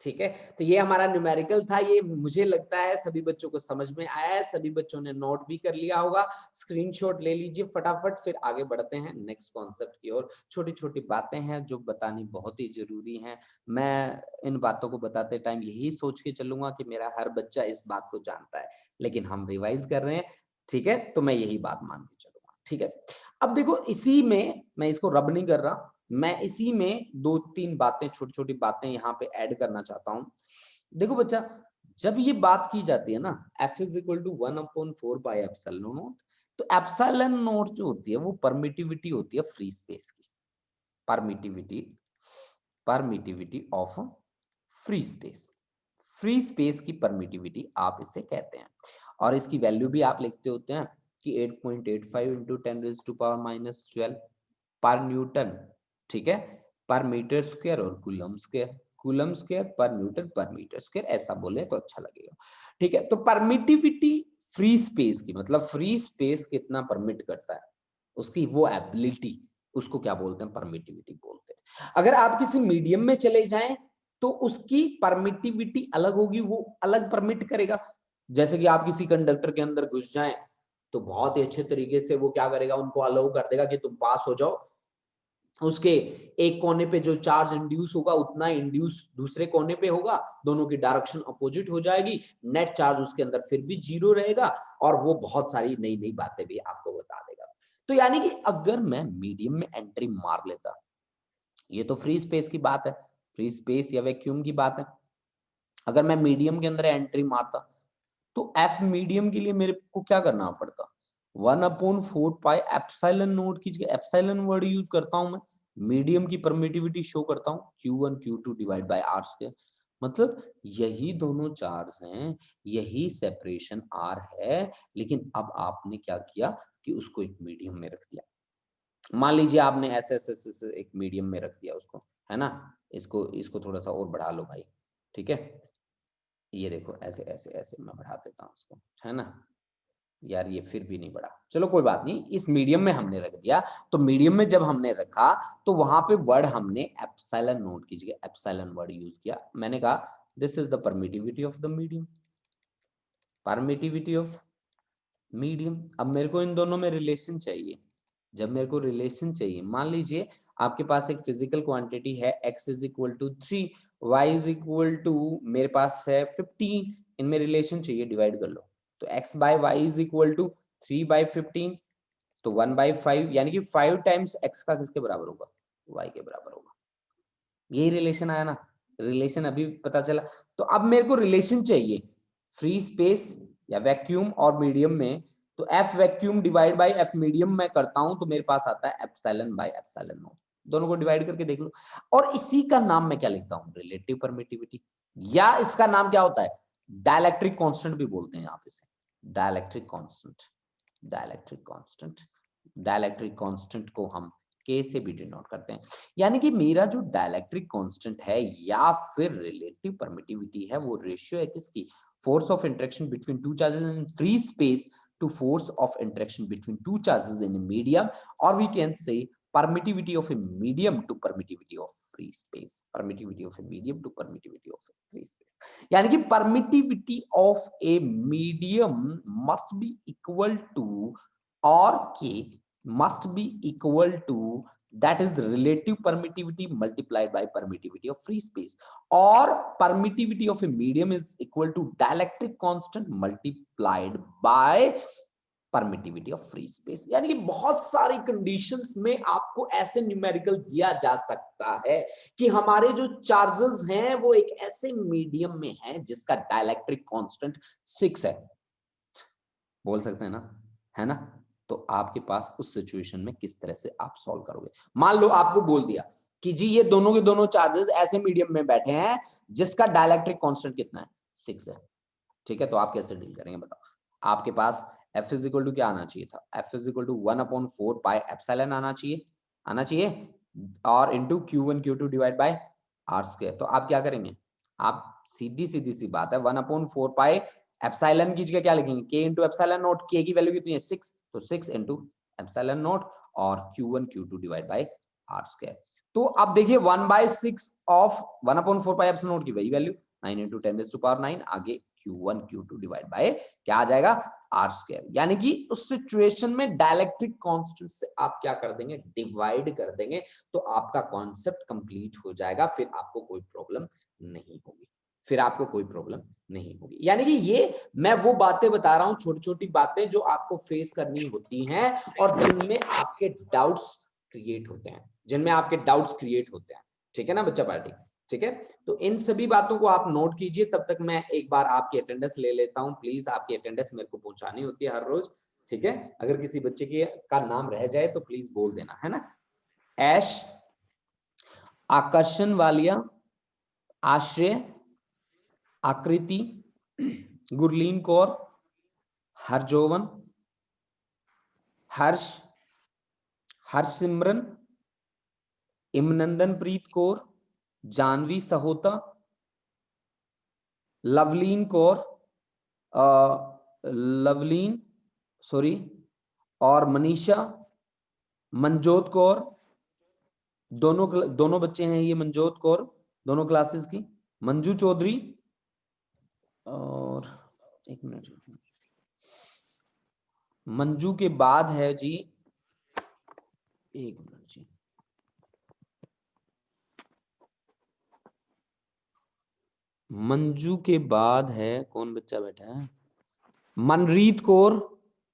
ठीक है। तो ये हमारा न्यूमेरिकल था, ये मुझे लगता है सभी बच्चों को समझ में आया है, सभी बच्चों ने नोट भी कर लिया होगा, स्क्रीनशॉट ले लीजिए फटाफट, फिर आगे बढ़ते हैं नेक्स्ट कॉन्सेप्ट की ओर। छोटी छोटी बातें हैं जो बतानी बहुत ही जरूरी हैं। मैं इन बातों को बताते टाइम यही सोच के चलूंगा कि मेरा हर बच्चा इस बात को जानता है, लेकिन हम रिवाइज कर रहे हैं, ठीक है। तो मैं यही बात मान के चलूंगा, ठीक है। अब देखो इसी में मैं इसको रब नहीं कर रहा, मैं इसी में 2-3 बातें, छोटी छोटी बातें यहाँ पे ऐड करना चाहता हूँ। देखो बच्चा, जब ये बात की जाती है ना F is equal to 1/4 by epsilon naught, तो एप्सिलॉन नॉट जो होती है वो परमिटिविटी होती है फ्री स्पेस की, permittivity, permittivity of free space, free space की परमिटिविटी आप इसे कहते हैं। और इसकी वैल्यू भी आप लिखते होते हैं कि 8.85 इंटू 10⁻⁻12 पर न्यूटन, ठीक है, पर मीटर स्क्वायर और कूलम स्क्वायर, कूलम स्क्वायर पर न्यूटन पर मीटर स्क्वायर, ऐसा बोले तो अच्छा लगेगा, ठीक है। तो परमिटिविटी फ्री स्पेस की मतलब फ्री स्पेस कितना परमिट करता है, उसकी वो एबिलिटी, उसको क्या बोलते हैं, परमिटिविटी बोलते हैं। अगर आप किसी मीडियम में चले जाएं तो उसकी परमिटिविटी अलग होगी, वो अलग परमिट करेगा। जैसे कि आप किसी कंडक्टर के अंदर घुस जाएं तो बहुत ही अच्छे तरीके से वो क्या करेगा, उनको अलाउ कर देगा कि तुम पास हो जाओ, उसके एक कोने पे जो चार्ज इंड्यूस होगा उतना इंड्यूस दूसरे कोने पे होगा, दोनों की डायरेक्शन अपोजिट हो जाएगी, नेट चार्ज उसके अंदर फिर भी 0 रहेगा, और वो बहुत सारी नई नई बातें भी आपको बता देगा। तो यानी कि अगर मैं मीडियम में एंट्री मार लेता, ये तो फ्री स्पेस की बात है, फ्री स्पेस या वैक्यूम की बात है, अगर मैं मीडियम के अंदर एंट्री मारता तो एफ मीडियम के लिए मेरे को क्या करना पड़ता, 1/4 पाई एप्सिलॉन नॉट की जगह एप्सिलॉन वर्ड यूज करता हूं मैं, मीडियम की परमिटिविटी शो करता हूं Q1 Q2 divide by R square, मतलब यही दोनों चार्ज हैं, यही सेपरेशन R है, लेकिन अब आपने क्या किया कि उसको एक मीडियम में रख दिया। मान लीजिए आपने ऐसे ऐसे ऐसे एक मीडियम में रख दिया उसको, है ना, इसको इसको थोड़ा सा और बढ़ा लो भाई, ठीक है, ये देखो ऐसे ऐसे ऐसे मैं बढ़ा देता हूँ उसको, है ना, यार ये फिर भी नहीं बढ़ा, चलो कोई बात नहीं, इस मीडियम में हमने रख दिया। तो मीडियम में जब हमने रखा तो वहां पे वर्ड हमने एप्सिलॉन नोट की जगह एप्सिलॉन वर्ड यूज किया, मैंने कहा this is the permittivity of the medium, permittivity of medium. अब मेरे को इन दोनों में रिलेशन चाहिए, जब मेरे को रिलेशन चाहिए, मान लीजिए आपके पास एक फिजिकल क्वांटिटी है x is equal to 3, y is equal to मेरे पास है 15, इनमें रिलेशन चाहिए, डिवाइड कर लो, तो x by y is equal to 3/15, तो 1/5, यानी कि 5 टाइम्स x का किसके बराबर होगा, y के बराबर होगा। यही रिलेशन आया ना, रिलेशन अभी पता चला। तो अब मेरे को रिलेशन चाहिए फ्री स्पेस या वैक्यूम और मीडियम में, तो F vacuum divide by F medium मैं करता हूं तो मेरे पास आता है एप्सिलॉन बाय एप्सिलॉन नॉट, दोनों को डिवाइड करके देख लो। और इसी का नाम मैं क्या लिखता हूं, रिलेटिव परमिटिविटी, या इसका नाम क्या होता है, डाइलेक्ट्रिक कांस्टेंट भी बोलते हैं आप इसे, dielectric constant, dielectric constant, dielectric constant को हम K से भी डिनोट करते हैं। यानी कि मेरा जो डाइलेक्ट्रिक कांस्टेंट है या फिर रिलेटिव परमिटिविटी है, वो रेशियो है किसकी, force of interaction between two charges in free space to force of interaction between two charges in a medium, or we can say permittivity of a medium to permittivity of free space, permittivity of a medium to permittivity of a free space, यानी कि permittivity of a medium must be equal to or K must be equal to, that is relative permittivity multiplied by permittivity of free space, or permittivity of a medium is equal to dielectric constant multiplied by permittivity of free space. यानी कि बहुत सारी conditions में आपको ऐसे numerical दिया जा सकता है कि हमारे जो चार्जेस हैं वो एक ऐसे मीडियम में है जिसका डाइलेक्ट्रिक कांस्टेंट 6 है। बोल सकते हैं ना, है ना? तो आपके पास उस सिचुएशन में किस तरह से आप सॉल्व करोगे? मान लो आपको बोल दिया कि जी ये दोनों के दोनों चार्जेस ऐसे मीडियम में बैठे हैं जिसका डाइलेक्ट्रिक कांस्टेंट कितना है? 6 है। ठीक है, तो आप कैसे डील करेंगे बताओ? आपके पास F इज इक्वल टू क्या आना चाहिए था? F is equal to 1/4 pi epsilon आना चाहिए और into Q1 Q2 divide by R square. तो आप क्या करेंगे? आप सीधी सी बात है, 1/4 पाई एप्सिलॉन की जगह क्या लिखेंगे? K into epsilon not. K की वैल्यू कितनी है? 6, तो 6 इंटू एप्सिलॉन नॉट और Q1 Q2 divide by R square. तो अब देखिए 1/6 ऑफ 1/4 पाई एप्सिलॉन नॉट की वही वैल्यू 9 इंटू 10⁻⁹ आगे Q1 Q2 डिवाइड बाय क्या आ जाएगा? R square. यानी कि उस सिचुएशन में डाइलेक्ट्रिक कांस्टेंट से आप क्या कर देंगे? डिवाइड कर देंगे, तो आपका कॉन्सेप्ट कंप्लीट हो जाएगा। फिर आपको कोई प्रॉब्लम नहीं होगी, यानी कि ये मैं वो बातें बता रहा हूं, छोटी छोटी बातें जो आपको फेस करनी होती हैं और जिनमें आपके डाउट्स क्रिएट होते हैं, ठीक है ना बच्चा पार्टी? ठीक है, तो इन सभी बातों को आप नोट कीजिए। तब तक मैं एक बार आपकी अटेंडेंस ले लेता हूं। प्लीज आपकी अटेंडेंस मेरे को पहुंचानी होती है हर रोज, ठीक है? अगर किसी बच्चे के का नाम रह जाए तो प्लीज बोल देना, है ना? ऐश, आकर्षण वालिया, आश्रय, आकृति, गुरलीन कौर, हरजोवन, हर्ष, हरसिमरन, इमनंदन प्रीत कौर, जानवी सहोता, लवलीन कौर, और मनीषा, मनजोत कौर, दोनों बच्चे हैं ये मनजोत कौर, दोनों क्लासेस की, मंजू चौधरी, और एक मिनट, मंजू के बाद है जी, एक मिनट जी, मंजू के बाद है कौन बच्चा बैठा है? मनरीत कौर,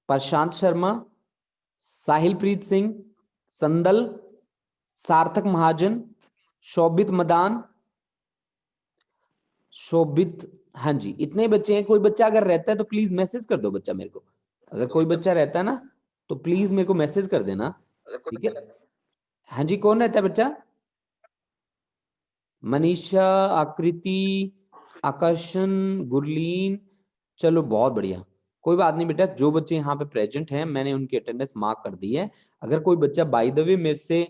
प्रशांत शर्मा, साहिलप्रीत सिंह, संदल, सार्थक महाजन, शोभित मदान, शोभित, हाँ जी, इतने बच्चे हैं। कोई बच्चा अगर रहता है तो प्लीज मैसेज कर दो बच्चा मेरे को। अगर कोई बच्चा रहता है ना तो प्लीज मेरे को मैसेज कर देना, ठीक है? हाँ जी, कौन रहता है बच्चा? मनीषा, आकृति, आकर्षण, गुरलीन, चलो बहुत बढ़िया। कोई बात नहीं बेटा, जो बच्चे यहाँ पे प्रेजेंट हैं मैंने उनकी अटेंडेंस मार्क कर दी है। अगर कोई बच्चा बाय द वे मेरे से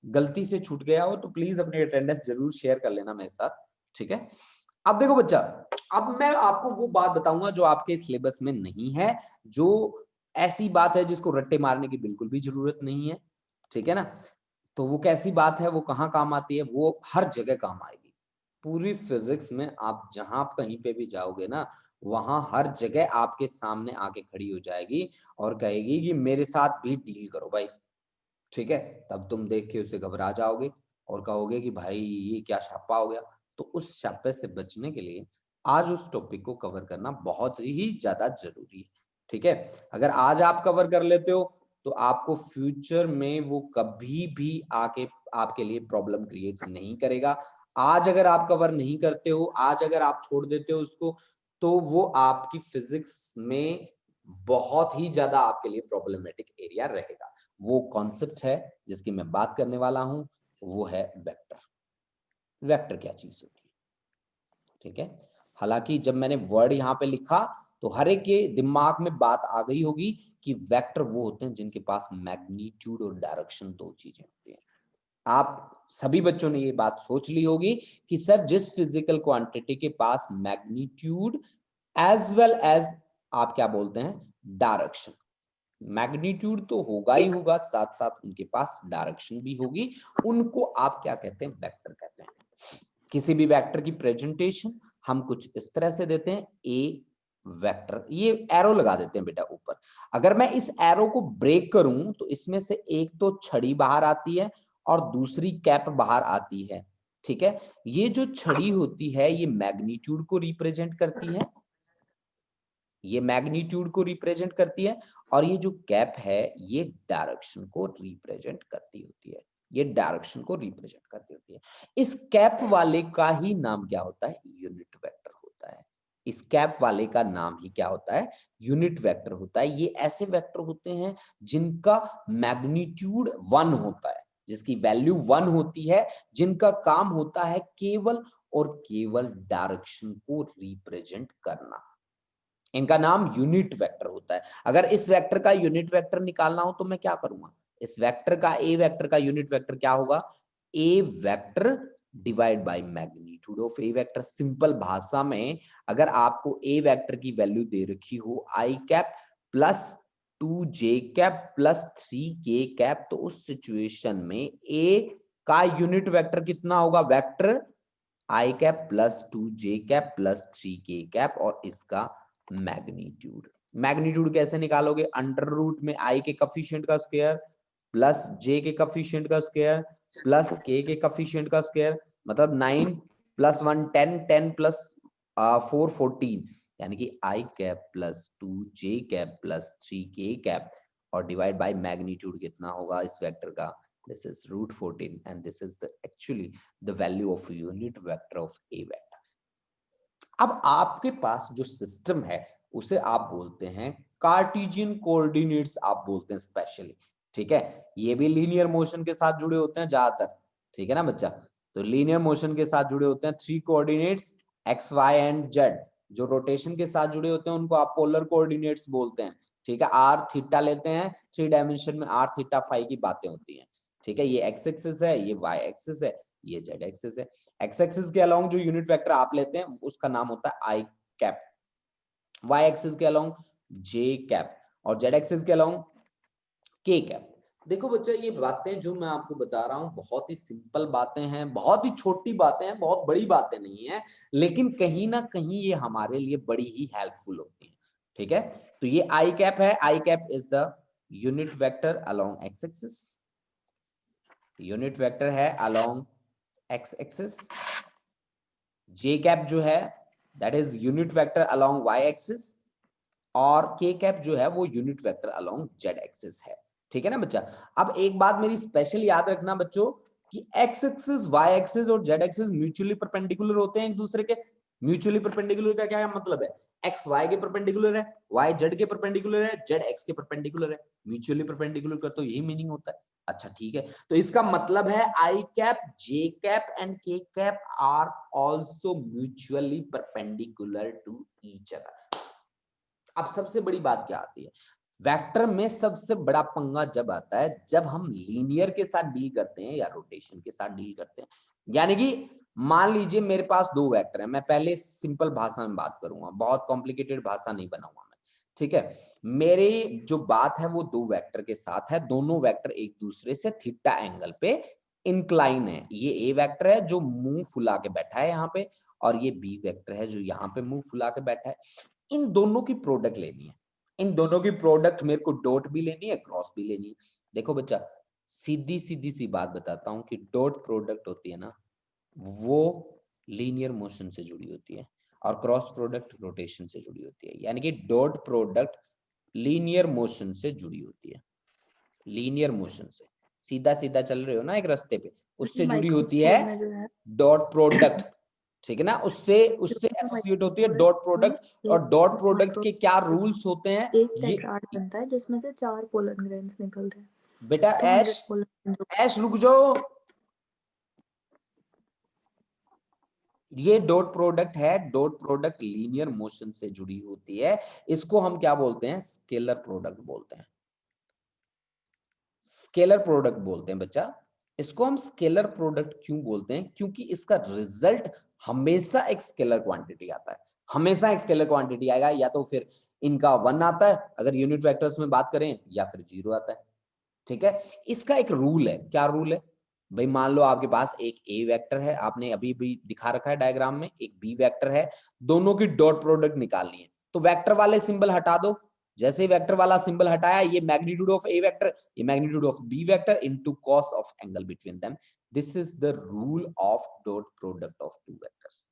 गलती से छूट गया हो तो प्लीज अपनी अटेंडेंस जरूर शेयर कर लेना मेरे साथ, ठीक है? अब देखो बच्चा, अब मैं आपको वो बात बताऊंगा जो आपके सिलेबस में नहीं है, जो ऐसी बात है जिसको रट्टे मारने की बिल्कुल भी जरूरत नहीं है, ठीक है ना? तो वो कैसी बात है, वो कहाँ काम आती है? वो हर जगह काम आएगी। पूरी फिजिक्स में आप जहां कहीं पे भी जाओगे ना, वहां हर जगह आपके सामने आके खड़ी हो जाएगी और कहेगी कि मेरे साथ भी डील करो भाई, ठीक है? तब तुम देख के उसे घबरा जाओगे और कहोगे कि भाई ये क्या छापा हो गया। तो उस छापे से बचने के लिए आज उस टॉपिक को कवर करना बहुत ही ज्यादा जरूरी है, ठीक है? अगर आज आप कवर कर लेते हो तो आपको फ्यूचर में वो कभी भी आके आपके लिए प्रॉब्लम क्रिएट नहीं करेगा। आज अगर आप कवर नहीं करते हो, आज अगर आप छोड़ देते हो उसको, तो वो आपकी फिजिक्स में बहुत ही ज्यादा आपके लिए प्रॉब्लमेटिक एरिया रहेगा। वो कॉन्सेप्ट है जिसकी मैं बात करने वाला हूं, वो है वेक्टर। वेक्टर क्या चीज होती है, ठीक है? हालांकि जब मैंने वर्ड यहाँ पे लिखा तो हर एक के दिमाग में बात आ गई होगी कि वेक्टर वो होते हैं जिनके पास मैग्नीट्यूड और डायरेक्शन, दो चीजें होती हैं। आप सभी बच्चों ने ये बात सोच ली होगी कि सर जिस फिजिकल क्वांटिटी के पास मैग्नीट्यूड एज वेल एज आप क्या बोलते हैं, डायरेक्शन, मैग्नीट्यूड तो होगा ही होगा, साथ साथ उनके पास डायरेक्शन भी होगी, उनको आप क्या कहते हैं, वेक्टर कहते हैं। किसी भी वेक्टर की प्रेजेंटेशन हम कुछ इस तरह से देते हैं, ए वेक्टर, ये एरो लगा देते हैं बेटा ऊपर। अगर मैं इस एरो को ब्रेक करूं तो इसमें से एक तो छड़ी बाहर आती है और दूसरी कैप बाहर आती है, ठीक है। ये जो छड़ी होती है ये मैग्नीट्यूड को रिप्रेजेंट करती है, ये मैग्नीट्यूड को रिप्रेजेंट करती है, और ये जो कैप है ये डायरेक्शन को रिप्रेजेंट करती होती है, ये डायरेक्शन को रिप्रेजेंट करती होती है। इस कैप वाले का ही नाम क्या होता है, यूनिट वेक्टर होता है। इस कैप वाले का नाम ही क्या होता है, यूनिट वेक्टर होता है। ये ऐसे वेक्टर होते हैं जिनका मैग्नीट्यूड 1 होता है, जिसकी वैल्यू 1 होती है, जिनका काम होता है केवल और केवल डायरेक्शन को रिप्रेजेंट करना। इनका नाम यूनिट वेक्टर होता है। अगर इस वेक्टर का यूनिट वेक्टर निकालना हो तो मैं क्या करूंगा, इस वेक्टर का, ए वेक्टर का यूनिट वेक्टर क्या होगा, A vector divide by magnitude of A vector. Simple भाषा में अगर आपको ए वेक्टर की वैल्यू दे रखी हो I cap plus 2j cap plus 3k cap, तो उस सिचुएशन में ए का यूनिट वेक्टर कितना होगा, vector I cap plus 2j cap plus 3k cap, और इसका मैग्नीट्यूड। मैग्नीट्यूड कैसे निकालोगे, अंडर रूट में आई के कोफिशिएंट का स्क्वायर प्लस जे के कोफिशिएंट का स्क्वायर प्लस के कोफिशिएंट का स्क्वायर, मतलब 9 प्लस 1 10, 10 प्लस 4 14, यानी कि I cap plus 2j cap plus 3k cap, और डिवाइड बाय मैग्नीट्यूड कितना होगा इस वेक्टर का, this is √14, and this is the actually the value of unit vector of a vector. अब आपके पास जो सिस्टम है उसे आप बोलते हैं कार्टेशियन कोऑर्डिनेट्स, आप बोलते हैं स्पेशली, ठीक है। ये भी लीनियर मोशन के साथ जुड़े होते हैं ज्यादातर, ठीक है ना बच्चा। तो लीनियर मोशन के साथ जुड़े होते हैं 3 coordinates x y and z. जो रोटेशन के साथ जुड़े होते हैं उनको आप पोलर कोऑर्डिनेट्स बोलते हैं, ठीक है। आर थीटा लेते हैं, 3 डायमेंशन में आर थीटा फाई की बातें होती हैं, ठीक है। ये एक्स एक्सिस है, ये वाई एक्सिस है, ये जेड एक्सिस है। एक्स एक्सिस के अलोंग जो यूनिट वेक्टर आप लेते हैं उसका नाम होता है आई कैप, वाई एक्सिस के अलोंग जे कैप, और जेड एक्सिस के अलोंग के कैप। देखो बच्चा, ये बातें जो मैं आपको बता रहा हूं बहुत ही सिंपल बातें हैं, बहुत ही छोटी बातें हैं, बहुत बड़ी बातें नहीं है, लेकिन कहीं ना कहीं ये हमारे लिए बड़ी ही हेल्पफुल होती है, ठीक है। तो ये आई कैप है, आई cap is the unit vector along X axis, unit vector है along X axis. J cap जो है that is unit vector along Y axis, और के कैप जो है वो unit vector along Z axis है, ठीक है ना बच्चा। अब एक बात मेरी स्पेशल याद रखना बच्चों कि एक्स एक्सिस, वाई एक्सिस और जेड एक्सिस म्यूचुअली परपेंडिकुलर होते हैं एक दूसरे के। म्यूचुअली परपेंडिकुलर का क्या मतलब है, एक्स वाई के परपेंडिकुलर है, वाई जेड के परपेंडिकुलर है, जेड एक्स के परपेंडिकुलर है। म्यूचुअली परपेंडिकुलर का तो यही मीनिंग होता है। अच्छा ठीक है, तो इसका मतलब है आई cap, j cap and k cap are also mutually perpendicular to each other. अब सबसे बड़ी बात क्या आती है, वेक्टर में सबसे बड़ा पंगा जब आता है जब हम लीनियर के साथ डील करते हैं या रोटेशन के साथ डील करते हैं। यानी कि मान लीजिए मेरे पास 2 वेक्टर हैं, मैं पहले सिंपल भाषा में बात करूंगा, बहुत कॉम्प्लिकेटेड भाषा नहीं बनाऊंगा मैं, ठीक है। मेरी जो बात है वो 2 वेक्टर के साथ है, दोनों वेक्टर एक दूसरे से थीटा एंगल पे इंक्लाइन है। ये ए वेक्टर है जो मुंह फुला के बैठा है यहाँ पे, और ये बी वेक्टर है जो यहाँ पे मुंह फुला के बैठा है। इन दोनों की प्रोडक्ट लेनी है, इन दोनों की प्रोडक्ट मेरे को डॉट भी लेनी है, क्रॉस भी लेनी है। देखो बच्चा, सीधी सीधी सी बात बताता हूं कि डॉट प्रोडक्ट होती है ना, वो लीनियर मोशन से जुड़ी होती है, और क्रॉस प्रोडक्ट रोटेशन से जुड़ी होती है। यानी कि डॉट प्रोडक्ट लीनियर मोशन से जुड़ी होती है, लीनियर मोशन से, सीधा सीधा चल रहे हो ना एक रास्ते पे, उससे जुड़ी होती है डॉट प्रोडक्ट, ठीक है ना। उससे उससे एसोसिएट होती है डॉट प्रोडक्ट। और डॉट प्रोडक्ट के क्या रूल्स होते हैं, एक टेट्राड बनता है जिसमें से 4 पोलर ग्रेन्स निकलते हैं। बेटा ऐश ऐश रुक जाओ, ये डॉट प्रोडक्ट है, डॉट प्रोडक्ट लीनियर मोशन से जुड़ी होती है। इसको हम क्या बोलते हैं, स्केलर प्रोडक्ट बोलते हैं, स्केलर प्रोडक्ट बोलते हैं बच्चा। इसको हम स्केलर प्रोडक्ट क्यों बोलते हैं, क्योंकि इसका रिजल्ट हमेशा एक स्केलर क्वांटिटी आता है, हमेशा एक स्केलर क्वांटिटी आएगा, या तो फिर इनका 1 आता है अगर यूनिट वेक्टर्स में बात करें, या फिर 0 आता है, ठीक है। इसका एक रूल है, क्या रूल है भाई, मान लो आपके पास एक ए वेक्टर है, आपने अभी भी दिखा रखा है डायग्राम में, एक बी वेक्टर है, दोनों की डॉट प्रोडक्ट निकालनी है। तो वेक्टर वाले सिंबल हटा दो, जैसे ही वेक्टर वाला सिंबल हटाया, ये मैग्नीट्यूड ऑफ ए वेक्टर, ये magnitude of b vector into cos of angle between them. This is the rule of dot product of two vectors.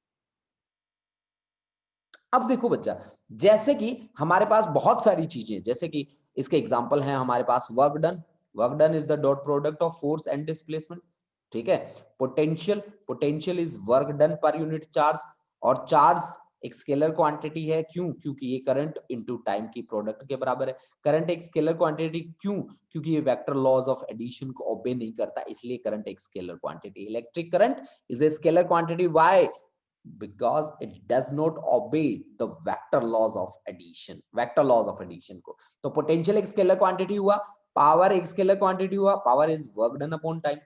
अब देखो बच्चा, जैसे कि हमारे पास बहुत सारी चीजें, जैसे कि इसके एग्जांपल हैं हमारे पास work done, work done is the dot product of force and displacement, ठीक है। Potential, potential is work done per unit charge, और चार्ज एक स्केलर क्वांटिटी है, क्यों? क्योंकि ये करंट इनटू टाइम की प्रोडक्ट के बराबर है। करंट एक स्केलर क्वांटिटी, क्यों? क्योंकि ये वेक्टर लॉज ऑफ एडिशन को ओबे नहीं करता, इसलिए करंट एक scalar quantity. Electric current is a scalar quantity, why? Because it does not obey the vector laws of addition, vector laws of addition को। तो पोटेंशियल एक स्केलर क्वांटिटी हुआ, पावर एक स्केलर क्वांटिटी हुआ, power is work done upon time,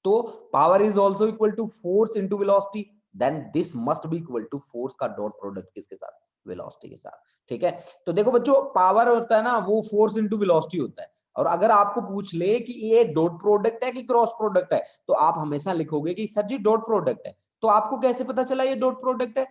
तो power is also equal to force into velocity, then this must be equal to force का dot product किसके साथ? वेलोसिटी के साथ, ठीक है। तो देखो बच्चों, पावर होता है ना, वो फोर्स इनटू वेलोसिटी होता है, और अगर आपको पूछ ले कि ये डॉट प्रोडक्ट है कि क्रॉस प्रोडक्ट है, तो आप हमेशा लिखोगे कि सर जी डॉट प्रोडक्ट है। तो आपको कैसे पता चला ये डॉट प्रोडक्ट है?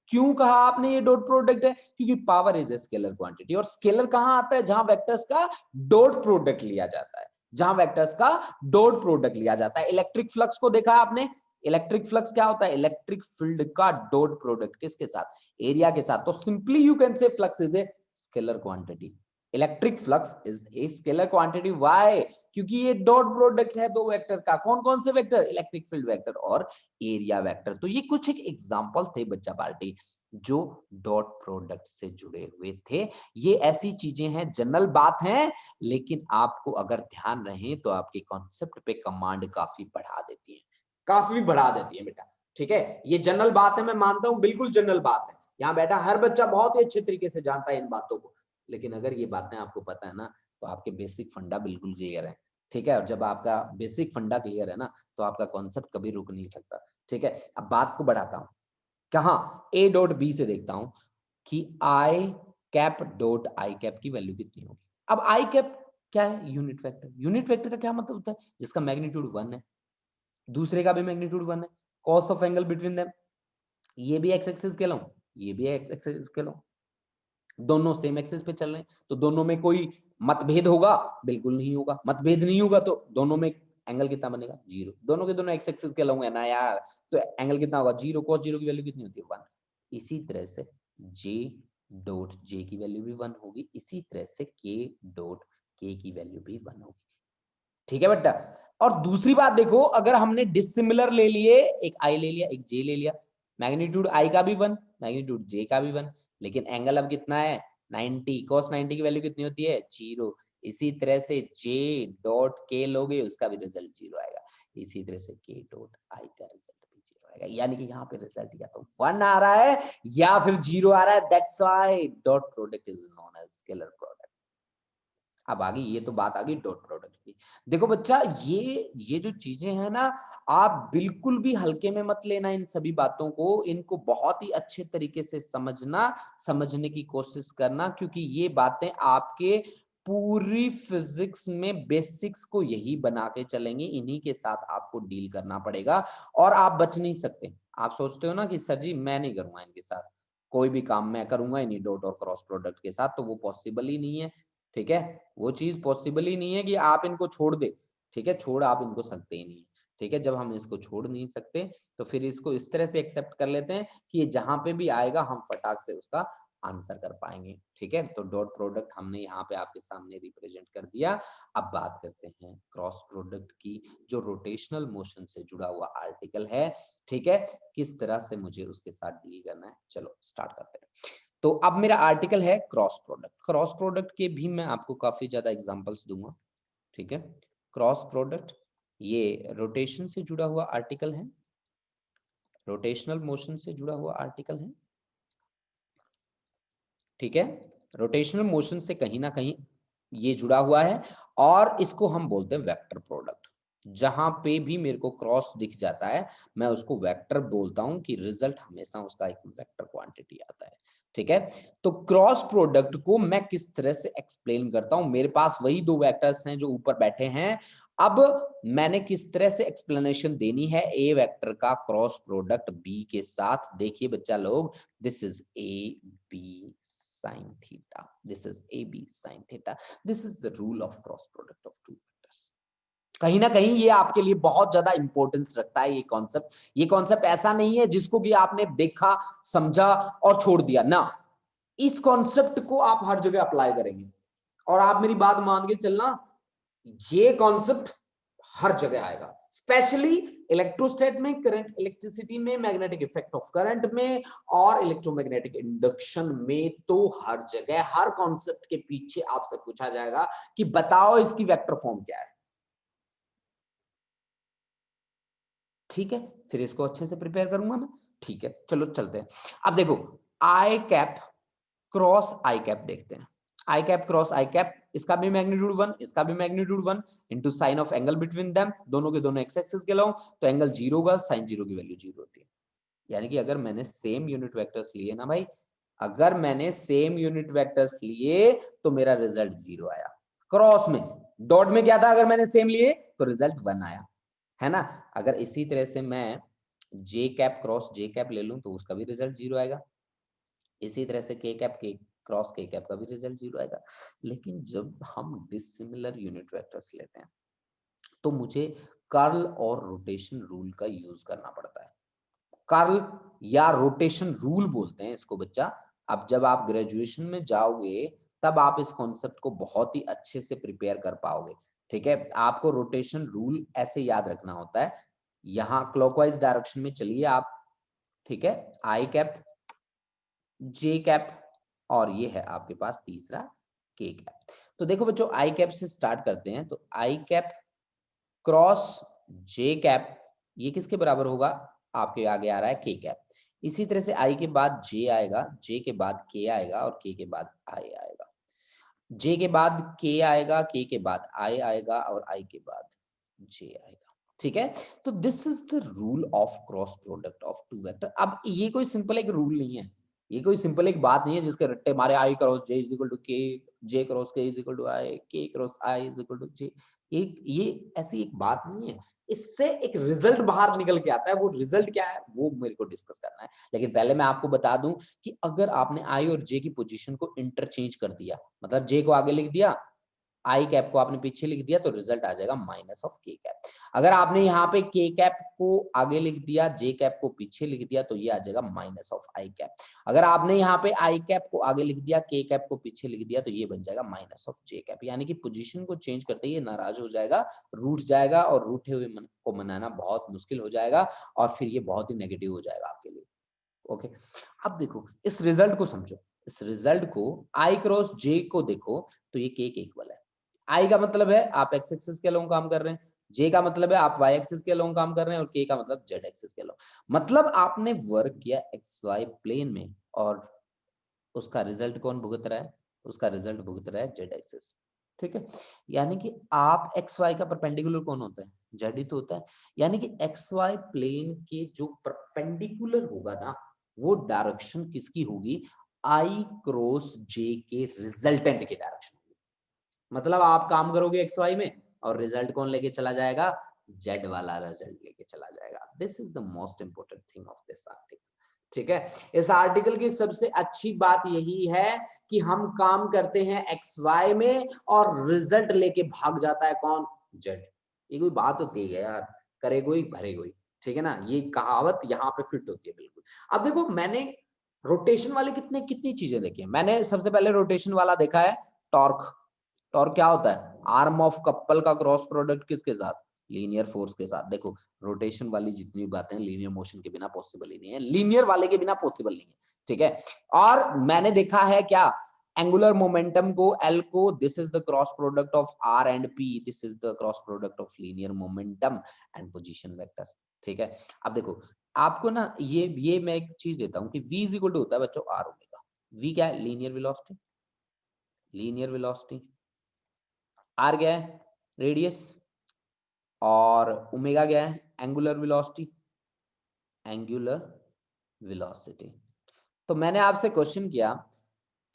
क्यों कहा आपने ये डॉट प्रोडक्ट है? क्योंकि power is a scalar quantity, और स्केलर कहां आता है? जहां वेक्टर्स का डॉट प्रोडक्ट लिया जाता है, जहां वेक्टर्स का डॉट प्रोडक्ट लिया जाता है। इलेक्ट्रिक फ्लक्स को देखा आपने, इलेक्ट्रिक फ्लक्स क्या होता है? इलेक्ट्रिक फील्ड का डॉट प्रोडक्ट किसके साथ? एरिया के साथ। तो simply you can say flux is a scalar quantity, electric flux is a scalar quantity, why? क्योंकि ये डॉट प्रोडक्ट है दो वेक्टर का। कौन कौन से वेक्टर? इलेक्ट्रिक फील्ड वेक्टर और एरिया वेक्टर। तो ये कुछ एक एग्जांपल थे बच्चा पार्टी जो डॉट प्रोडक्ट से जुड़े हुए थे। ये ऐसी चीजें हैं, जनरल बात है, लेकिन आपको अगर ध्यान रहे तो आपके कॉन्सेप्ट पे कमांड काफी बढ़ा देती है, काफी बढ़ा देती है बेटा, ठीक है। ये जनरल बात है, मैं मानता हूं, बिल्कुल जनरल बात है। यहाँ बैठा हर बच्चा बहुत ही अच्छे तरीके से जानता है इन बातों को, लेकिन अगर ये बातें आपको पता है ना, तो आपके बेसिक फंडा बिल्कुल क्लियर है, ठीक है। और जब आपका बेसिक फंडा क्लियर है ना, तो आपका कॉन्सेप्ट कभी रुक नहीं सकता, ठीक है। अब बात को बढ़ाता हूं, कहाँ? ए डॉट बी से देखता हूं कि I cap dot I cap की वैल्यू कितनी होगी। अब आई कैप क्या है? Unit vector. यूनिट वेक्टर का क्या मतलब होता है? जिसका मैग्नीट्यूड 1 है, दूसरे का भी मैग्नीट्यूड 1 है, cos of angle between them, ये भी एक्स एक्सिस के लो, ये भी एक्स एक्सिस के लो, दोनों सेम एक्सिस पे चल रहे हैं, तो दोनों में कोई मतभेद होगा? बिल्कुल नहीं होगा। मतभेद नहीं होगा तो दोनों में एंगल कितना बनेगा? 0। दोनों के दोनों एक्स एक्सिस के लंबे ना यार, तो एंगल कितना होगा? 0। cos 0 की वैल्यू कितनी होती है? 1। इसी तरह से j डॉट j की वैल्यू भी 1 होगी, इसी तरह से k डॉट k की वैल्यू भी 1 होगी, ठीक है बेटा। और दूसरी बात देखो, अगर हमने डिसिमिलर ले लिए, एक i ले लिया, एक j ले लिया, मैग्नीट्यूड i का भी 1, मैग्नीट्यूड j का भी 1, लेकिन एंगल अब कितना है? 90। cos 90 की वैल्यू कितनी होती है? 0। इसी तरह से j डॉट k लोगे, उसका भी रिजल्ट 0 आएगा। इसी तरह से k डॉट i का रिजल्ट भी 0 आएगा। यानी कि यहाँ पे रिजल्ट या तो 1 आ रहा है या फिर 0 आ रहा है। That's why dot product is known as scalar product. अब आगे ये तो बात आ गई डॉट प्रोडक्ट की। देखो बच्चा, ये जो चीजें हैं ना, आप बिल्कुल भी हल्के में मत लेना इन सभी बातों को, इनको बहुत ही अच्छे तरीके से समझना, समझने की कोशिश करना, क्योंकि ये बातें आपके पूरी फिजिक्स में बेसिक्स को यही बना के चलेंगे, इन्हीं के साथ आपको डील करना पड़ेगा और आप बच नहीं सकते। आप सोचते हो ना कि सर जी मैं नहीं करूंगा इनके साथ, कोई भी काम मैं करूंगा इन्हीं डॉट और क्रॉस प्रोडक्ट के साथ, तो वो पॉसिबल ही नहीं है, ठीक है। वो चीज पॉसिबल ही नहीं है कि आप इनको छोड़ दे, ठीक है। छोड़ आप इनको सकते ही नहीं, ठीक है। जब हम इसको छोड़ नहीं सकते, तो फिर इसको इस तरह से एक्सेप्ट कर लेते हैं कि ये जहां पे भी आएगा हम फटाक से उसका आंसर कर पाएंगे, ठीक है। तो डॉट प्रोडक्ट हमने यहाँ पे आपके सामने रिप्रेजेंट कर दिया। अब बात करते हैं क्रॉस प्रोडक्ट की, जो रोटेशनल मोशन से जुड़ा हुआ आर्टिकल है, ठीक है। किस तरह से मुझे उसके साथ डील करना है, चलो स्टार्ट करते हैं। तो अब मेरा आर्टिकल है क्रॉस प्रोडक्ट। क्रॉस प्रोडक्ट के भी मैं आपको काफी ज्यादा एग्जांपल्स दूंगा, ठीक है। क्रॉस प्रोडक्ट ये रोटेशन से जुड़ा हुआ आर्टिकल है, रोटेशनल मोशन से जुड़ा हुआ आर्टिकल है, ठीक है। रोटेशनल मोशन से कहीं ना कहीं ये जुड़ा हुआ है, और इसको हम बोलते हैं वेक्टर प्रोडक्ट। जहां पे भी मेरे को क्रॉस दिख जाता है, मैं उसको वेक्टर बोलता हूं, कि रिजल्ट हमेशा उसका एक वेक्टर क्वांटिटी आता है, ठीक है। तो क्रॉस प्रोडक्ट को मैं किस तरह से एक्सप्लेन करता हूं, मेरे पास वही दो वेक्टर्स हैं जो ऊपर बैठे हैं। अब मैंने किस तरह से एक्सप्लेनेशन देनी है ए वेक्टर का क्रॉस प्रोडक्ट बी के साथ, देखिए बच्चा लोग, this is a b sin theta. This is AB sin theta. This is the rule of cross product of two vectors. कहीं ना कहीं ये आपके लिए बहुत ज्यादा इंपॉर्टेंस रखता है ये कॉन्सेप्ट. ये कॉन्सेप्ट ऐसा नहीं है जिसको कि आपने देखा, समझा और छोड़ दिया ना. इस कॉन्सेप्ट को आप हर जगह अप्लाई करेंगे. और आप मेरी बात मान के चलना, ये कॉन्सेप्ट हर जगह आएगा, स्पेशली इलेक्ट्रोस्टैट में, करंट इलेक्ट्रिसिटी में, मैग्नेटिक इफेक्ट ऑफ करंट में और इलेक्ट्रोमैग्नेटिक इंडक्शन में. तो हर जगह हर कॉन्सेप्ट के पीछे आपसे पूछा जाएगा कि बताओ इसकी वेक्टर फॉर्म क्या है. ठीक है, फिर इसको अच्छे से प्रिपेयर करूंगा मैं. ठीक है, चलो चलते हैं. अब देखो, आई कैप क्रॉस आई कैप देखते हैं. आई कैप क्रॉस आई कैप, इसका भी मैग्नीट्यूड 1, इसका भी magnitude 1 into sine of angle between them. दोनों के दोनों एक्स एक्सिस के लॉन्ग, तो एंगल 0 होगा, साइन 0 की वैल्यू 0 होती है. यानी कि अगर मैंने सेम यूनिट वेक्टर्स लिए ना भाई, अगर मैंने सेम यूनिट वेक्टर्स लिए तो मेरा रिजल्ट 0 आया. क्रॉस में, डॉट में क्या था, अगर मैंने सेम लिए तो रिजल्ट 1 आया, है ना. अगर इसी तरह से मैं जे कैप क्रॉस जे कैप ले लूं तो उसका भी रिजल्ट 0 आएगा. इसी तरह से के कैप के क्रॉस के कैप का भी रिजल्ट 0 आएगा. लेकिन जब हम डिसिमिलर यूनिट वेक्टर्स लेते हैं तो मुझे कर्ल और रोटेशन रूल का यूज करना पड़ता है. कर्ल या रोटेशन रूल बोलते हैं इसको बच्चा. अब जब आप ग्रेजुएशन में जाओगे तब आप इस कॉन्सेप्ट को बहुत ही अच्छे से प्रिपेयर कर पाओगे. ठीक है, आपको रोटेशन रूल ऐसे याद रखना होता है. यहां क्लॉकवाइज डायरेक्शन में चलिए आप. ठीक है, आई कैप, जे कैप और ये है आपके पास तीसरा के कैप. तो देखो बच्चों, आई कैप से स्टार्ट करते हैं. तो आई कैप क्रॉस जे कैप, ये किसके बराबर होगा, आपके आगे आ रहा है के कैप. इसी तरह से आई के बाद जे आएगा, जे के बाद के आएगा और के बाद आई आएगा. जे के बाद के आएगा, के बाद आई आएगा और आई के बाद जे आएगा. ठीक है, तो this is the rule of cross product of two vector. अब ये कोई सिंपल एक रूल नहीं है, ये कोई सिंपल एक बात नहीं है जिसके रट्टे मारे I cross J is equal to K, J cross K is equal to I, K cross I is equal to J. एक ये ऐसी एक बात नहीं है. इससे एक रिजल्ट बाहर निकल के आता है. वो रिजल्ट क्या है वो मेरे को डिस्कस करना है. लेकिन पहले मैं आपको बता दूं कि अगर आपने आई और जे की पोजीशन को इंटरचेंज कर दिया, मतलब जे को आगे लिख दिया, आई कैप को आपने पीछे लिख दिया, तो रिजल्ट आ जाएगा माइनस ऑफ के कैप. अगर आपने यहाँ पे के कैप को आगे लिख दिया, जे कैप को पीछे लिख दिया, तो ये आ जाएगा माइनस ऑफ आई कैप. अगर आपने यहाँ पे आई कैप को आगे लिख दिया, के कैप को पीछे लिख दिया, तो ये बन जाएगा माइनस ऑफ जे कैप. यानी कि पोजीशन को चेंज करते ही ये नाराज हो जाएगा, रूठ जाएगा और रूठे हुए मन को मनाना बहुत मुश्किल हो जाएगा और फिर ये बहुत ही नेगेटिव हो जाएगा आपके लिए. ओके, अब देखो इस रिजल्ट को समझो. इस रिजल्ट को आई क्रॉस जे को देखो तो ये के इक्वल है. आई का मतलब है आप एक्स एक्सिस के अलोंग काम कर रहे हैं, जे का मतलब है आप वाई एक्सिस के अलोंग काम कर रहे हैं और के का मतलब जेड एक्सिस के अलोंग. मतलब आपने वर्क किया एक्स वाई प्लेन में और उसका रिजल्ट कौन भुगत रहा है, उसका रिजल्ट भुगत रहा है जेड एक्सिस. ठीक है, यानी कि आप एक्स वाई का परपेंडिकुलर कौन होता है, जेड ही तो होता है. यानी कि एक्स वाई प्लेन के जो परपेंडिकुलर होगा ना, वो डायरेक्शन किसकी होगी, आई क्रॉस जे के रिजल्टेंट की डायरेक्शन. मतलब आप काम करोगे एक्स वाई में और रिजल्ट कौन लेके चला जाएगा, जेड वाला रिजल्ट लेके चला जाएगा. This is the most important thing of this article. ठीक है, इस आर्टिकल की सबसे अच्छी बात यही है कि हम काम करते हैं एक्स वाई में और रिजल्ट लेके भाग जाता है कौन, जेड. ये कोई बात होती है यार, करे कोई भरे कोई. ठीक है ना, ये कहावत यहाँ पे फिट होती है बिल्कुल. अब देखो मैंने रोटेशन वाले कितनी चीजें देखी है. मैंने सबसे पहले रोटेशन वाला देखा है टॉर्क. टॉर्क क्या होता है, आर्म ऑफ कपल का क्रॉस प्रोडक्ट किसके साथ, लीनियर फोर्स के साथ. देखो रोटेशन वाली जितनी बातें लीनियर मोशन के बिना पॉसिबल ही नहीं है, लीनियर वाले के बिना पॉसिबल नहीं है. ठीक है, और मैंने देखा है क्या, एंगुलर मोमेंटम को एल को, this is the cross product of r and p, this is the cross product of linear momentum and position vector. ठीक है, अब देखो आपको ना ये मैं एक चीज देता हूं कि v इज इक्वल टू होता है बच्चों आर ओमेगा. v क्या है, linear velocity, linear velocity. R क्या है, रेडियस. और ओमेगा क्या है, एंगुलर वेलोसिटी, एंगुलर वेलोसिटी. तो मैंने आपसे क्वेश्चन किया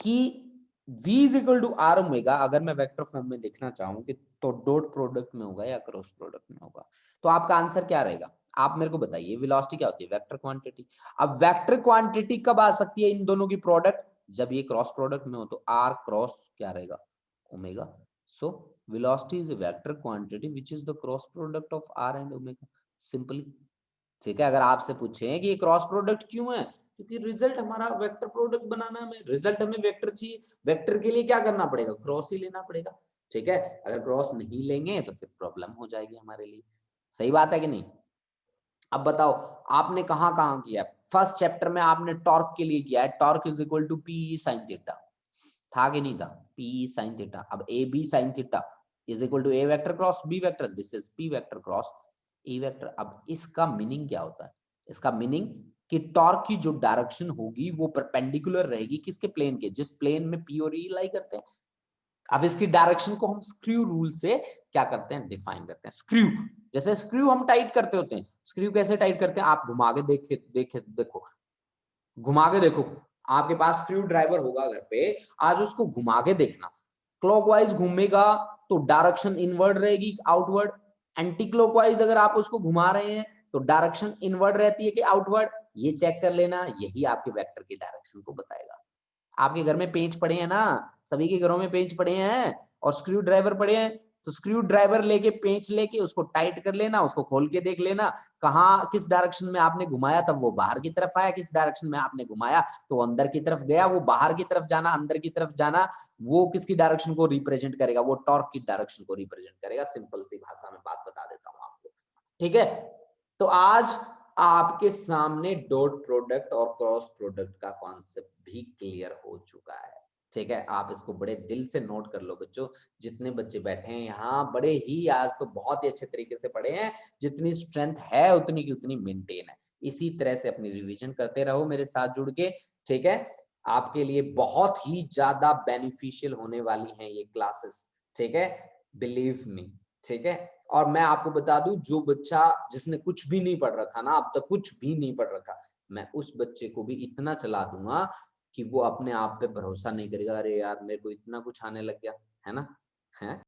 कि v is equal to r omega अगर मैं वेक्टर फॉर्म में लिखना चाहूं कि तो डॉट प्रोडक्ट में होगा या क्रॉस प्रोडक्ट में होगा, तो आपका आंसर क्या रहेगा, आप मेरे को बताइए. वेलोसिटी क्या होती है, वेक्टर क्वांटिटी. अब वेक्टर क्वांटिटी कब आ सकती है इन दोनों की प्रोडक्ट, जब ये क्रॉस प्रोडक्ट में हो तो आर क्रॉस क्या रहेगा, omega. So velocity is a vector quantity which is the cross product of r and omega, simply. ठीक है, अगर आपसे पूछे कि ये क्रॉस प्रोडक्ट क्यों है, क्योंकि रिजल्ट हमारा वेक्टर प्रोडक्ट बनाना है, हमें रिजल्ट हमें वेक्टर चाहिए, वेक्टर के लिए क्या करना पड़ेगा, क्रॉस ही लेना पड़ेगा। ठीक है, अगर क्रॉस नहीं लेंगे तो फिर प्रॉब्लम हो जाएगी हमारे लिए। सही बात है कि नहीं? अब बताओ आपने कहाँ कहाँ किया, फर्स्ट चैप्टर में आपने टॉर्क के लिए किया है, torque is equal to p sine theta, था कि नहीं था, पी साइन थीटा। अब a b sine theta is equal to a vector cross b vector, this is p vector cross e vector. अब इसका मीनिंग क्या होता है, इसका मीनिंग कि टॉर्क की जो डायरेक्शन होगी वो परपेंडिकुलर रहेगी किसके प्लेन के, जिस प्लेन में पी और ई लाई करते हैं। अब इसकी डायरेक्शन को हम स्क्रू रूल से क्या करते हैं, डिफाइन करते हैं। स्क्रू, जैसे स्क्रू हम टाइट करते होते हैं, स्क्रू कैसे टाइट करते हैं, आप घुमा के देखो, घुमा के देखो, आपके पास स्क्रू ड्राइवर होगा घर पे, आज उसको घुमा के देखना, क्लॉकवाइज घूमेगा तो डायरेक्शन इनवर्ड रहेगी आउटवर्ड, एंटी क्लॉकवाइज अगर आप उसको घुमा रहे हैं तो डायरेक्शन इनवर्ड रहती है कि आउटवर्ड, ये चेक कर लेना, यही आपके वेक्टर की डायरेक्शन को बताएगा। आपके घर में पेंच पड़े हैं ना, सभी के घरों में पेंच पड़े हैं और स्क्रू ड्राइवर पड़े हैं, तो स्क्रू ड्राइवर लेके पेंच लेके उसको टाइट कर लेना, उसको खोल के देख लेना कहाँ किस डायरेक्शन में आपने घुमाया तब वो बाहर की तरफ आया, किस डायरेक्शन में आपने घुमाया तो वो अंदर की तरफ गया, वो बाहर की तरफ जाना अंदर की तरफ जाना, वो किसकी डायरेक्शन को रिप्रेजेंट करेगा, वो टॉर्क की डायरेक्शन को रिप्रेजेंट करेगा। सिंपल सी भाषा में बात बता देता हूँ आपको, ठीक है। तो आज आपके सामने डॉट प्रोडक्ट और क्रॉस प्रोडक्ट का कॉन्सेप्ट भी क्लियर हो चुका है, ठीक है। आप इसको बड़े दिल से नोट कर लो बच्चों, जितने बच्चे बैठे हैं यहाँ बड़े ही आज तो बहुत ही अच्छे तरीके से पढ़े हैं, जितनी स्ट्रेंथ है उतनी की उतनी मेंटेन है। इसी तरह से अपनी रिवीजन करते रहो मेरे साथ जुड़ के, ठीक है। आपके लिए बहुत ही ज्यादा बेनिफिशियल होने वाली हैं ये क्लासेस, ठीक है, बिलीव मी, ठीक है। और मैं आपको बता दूं, जो बच्चा जिसने कुछ भी नहीं पढ़ रखा ना, अब तक कुछ भी नहीं पढ़ रखा, मैं उस बच्चे को भी इतना चला दूंगा कि वो अपने आप पे भरोसा नहीं करेगा, अरे यार मेरे को इतना कुछ आने लग गया है ना, है।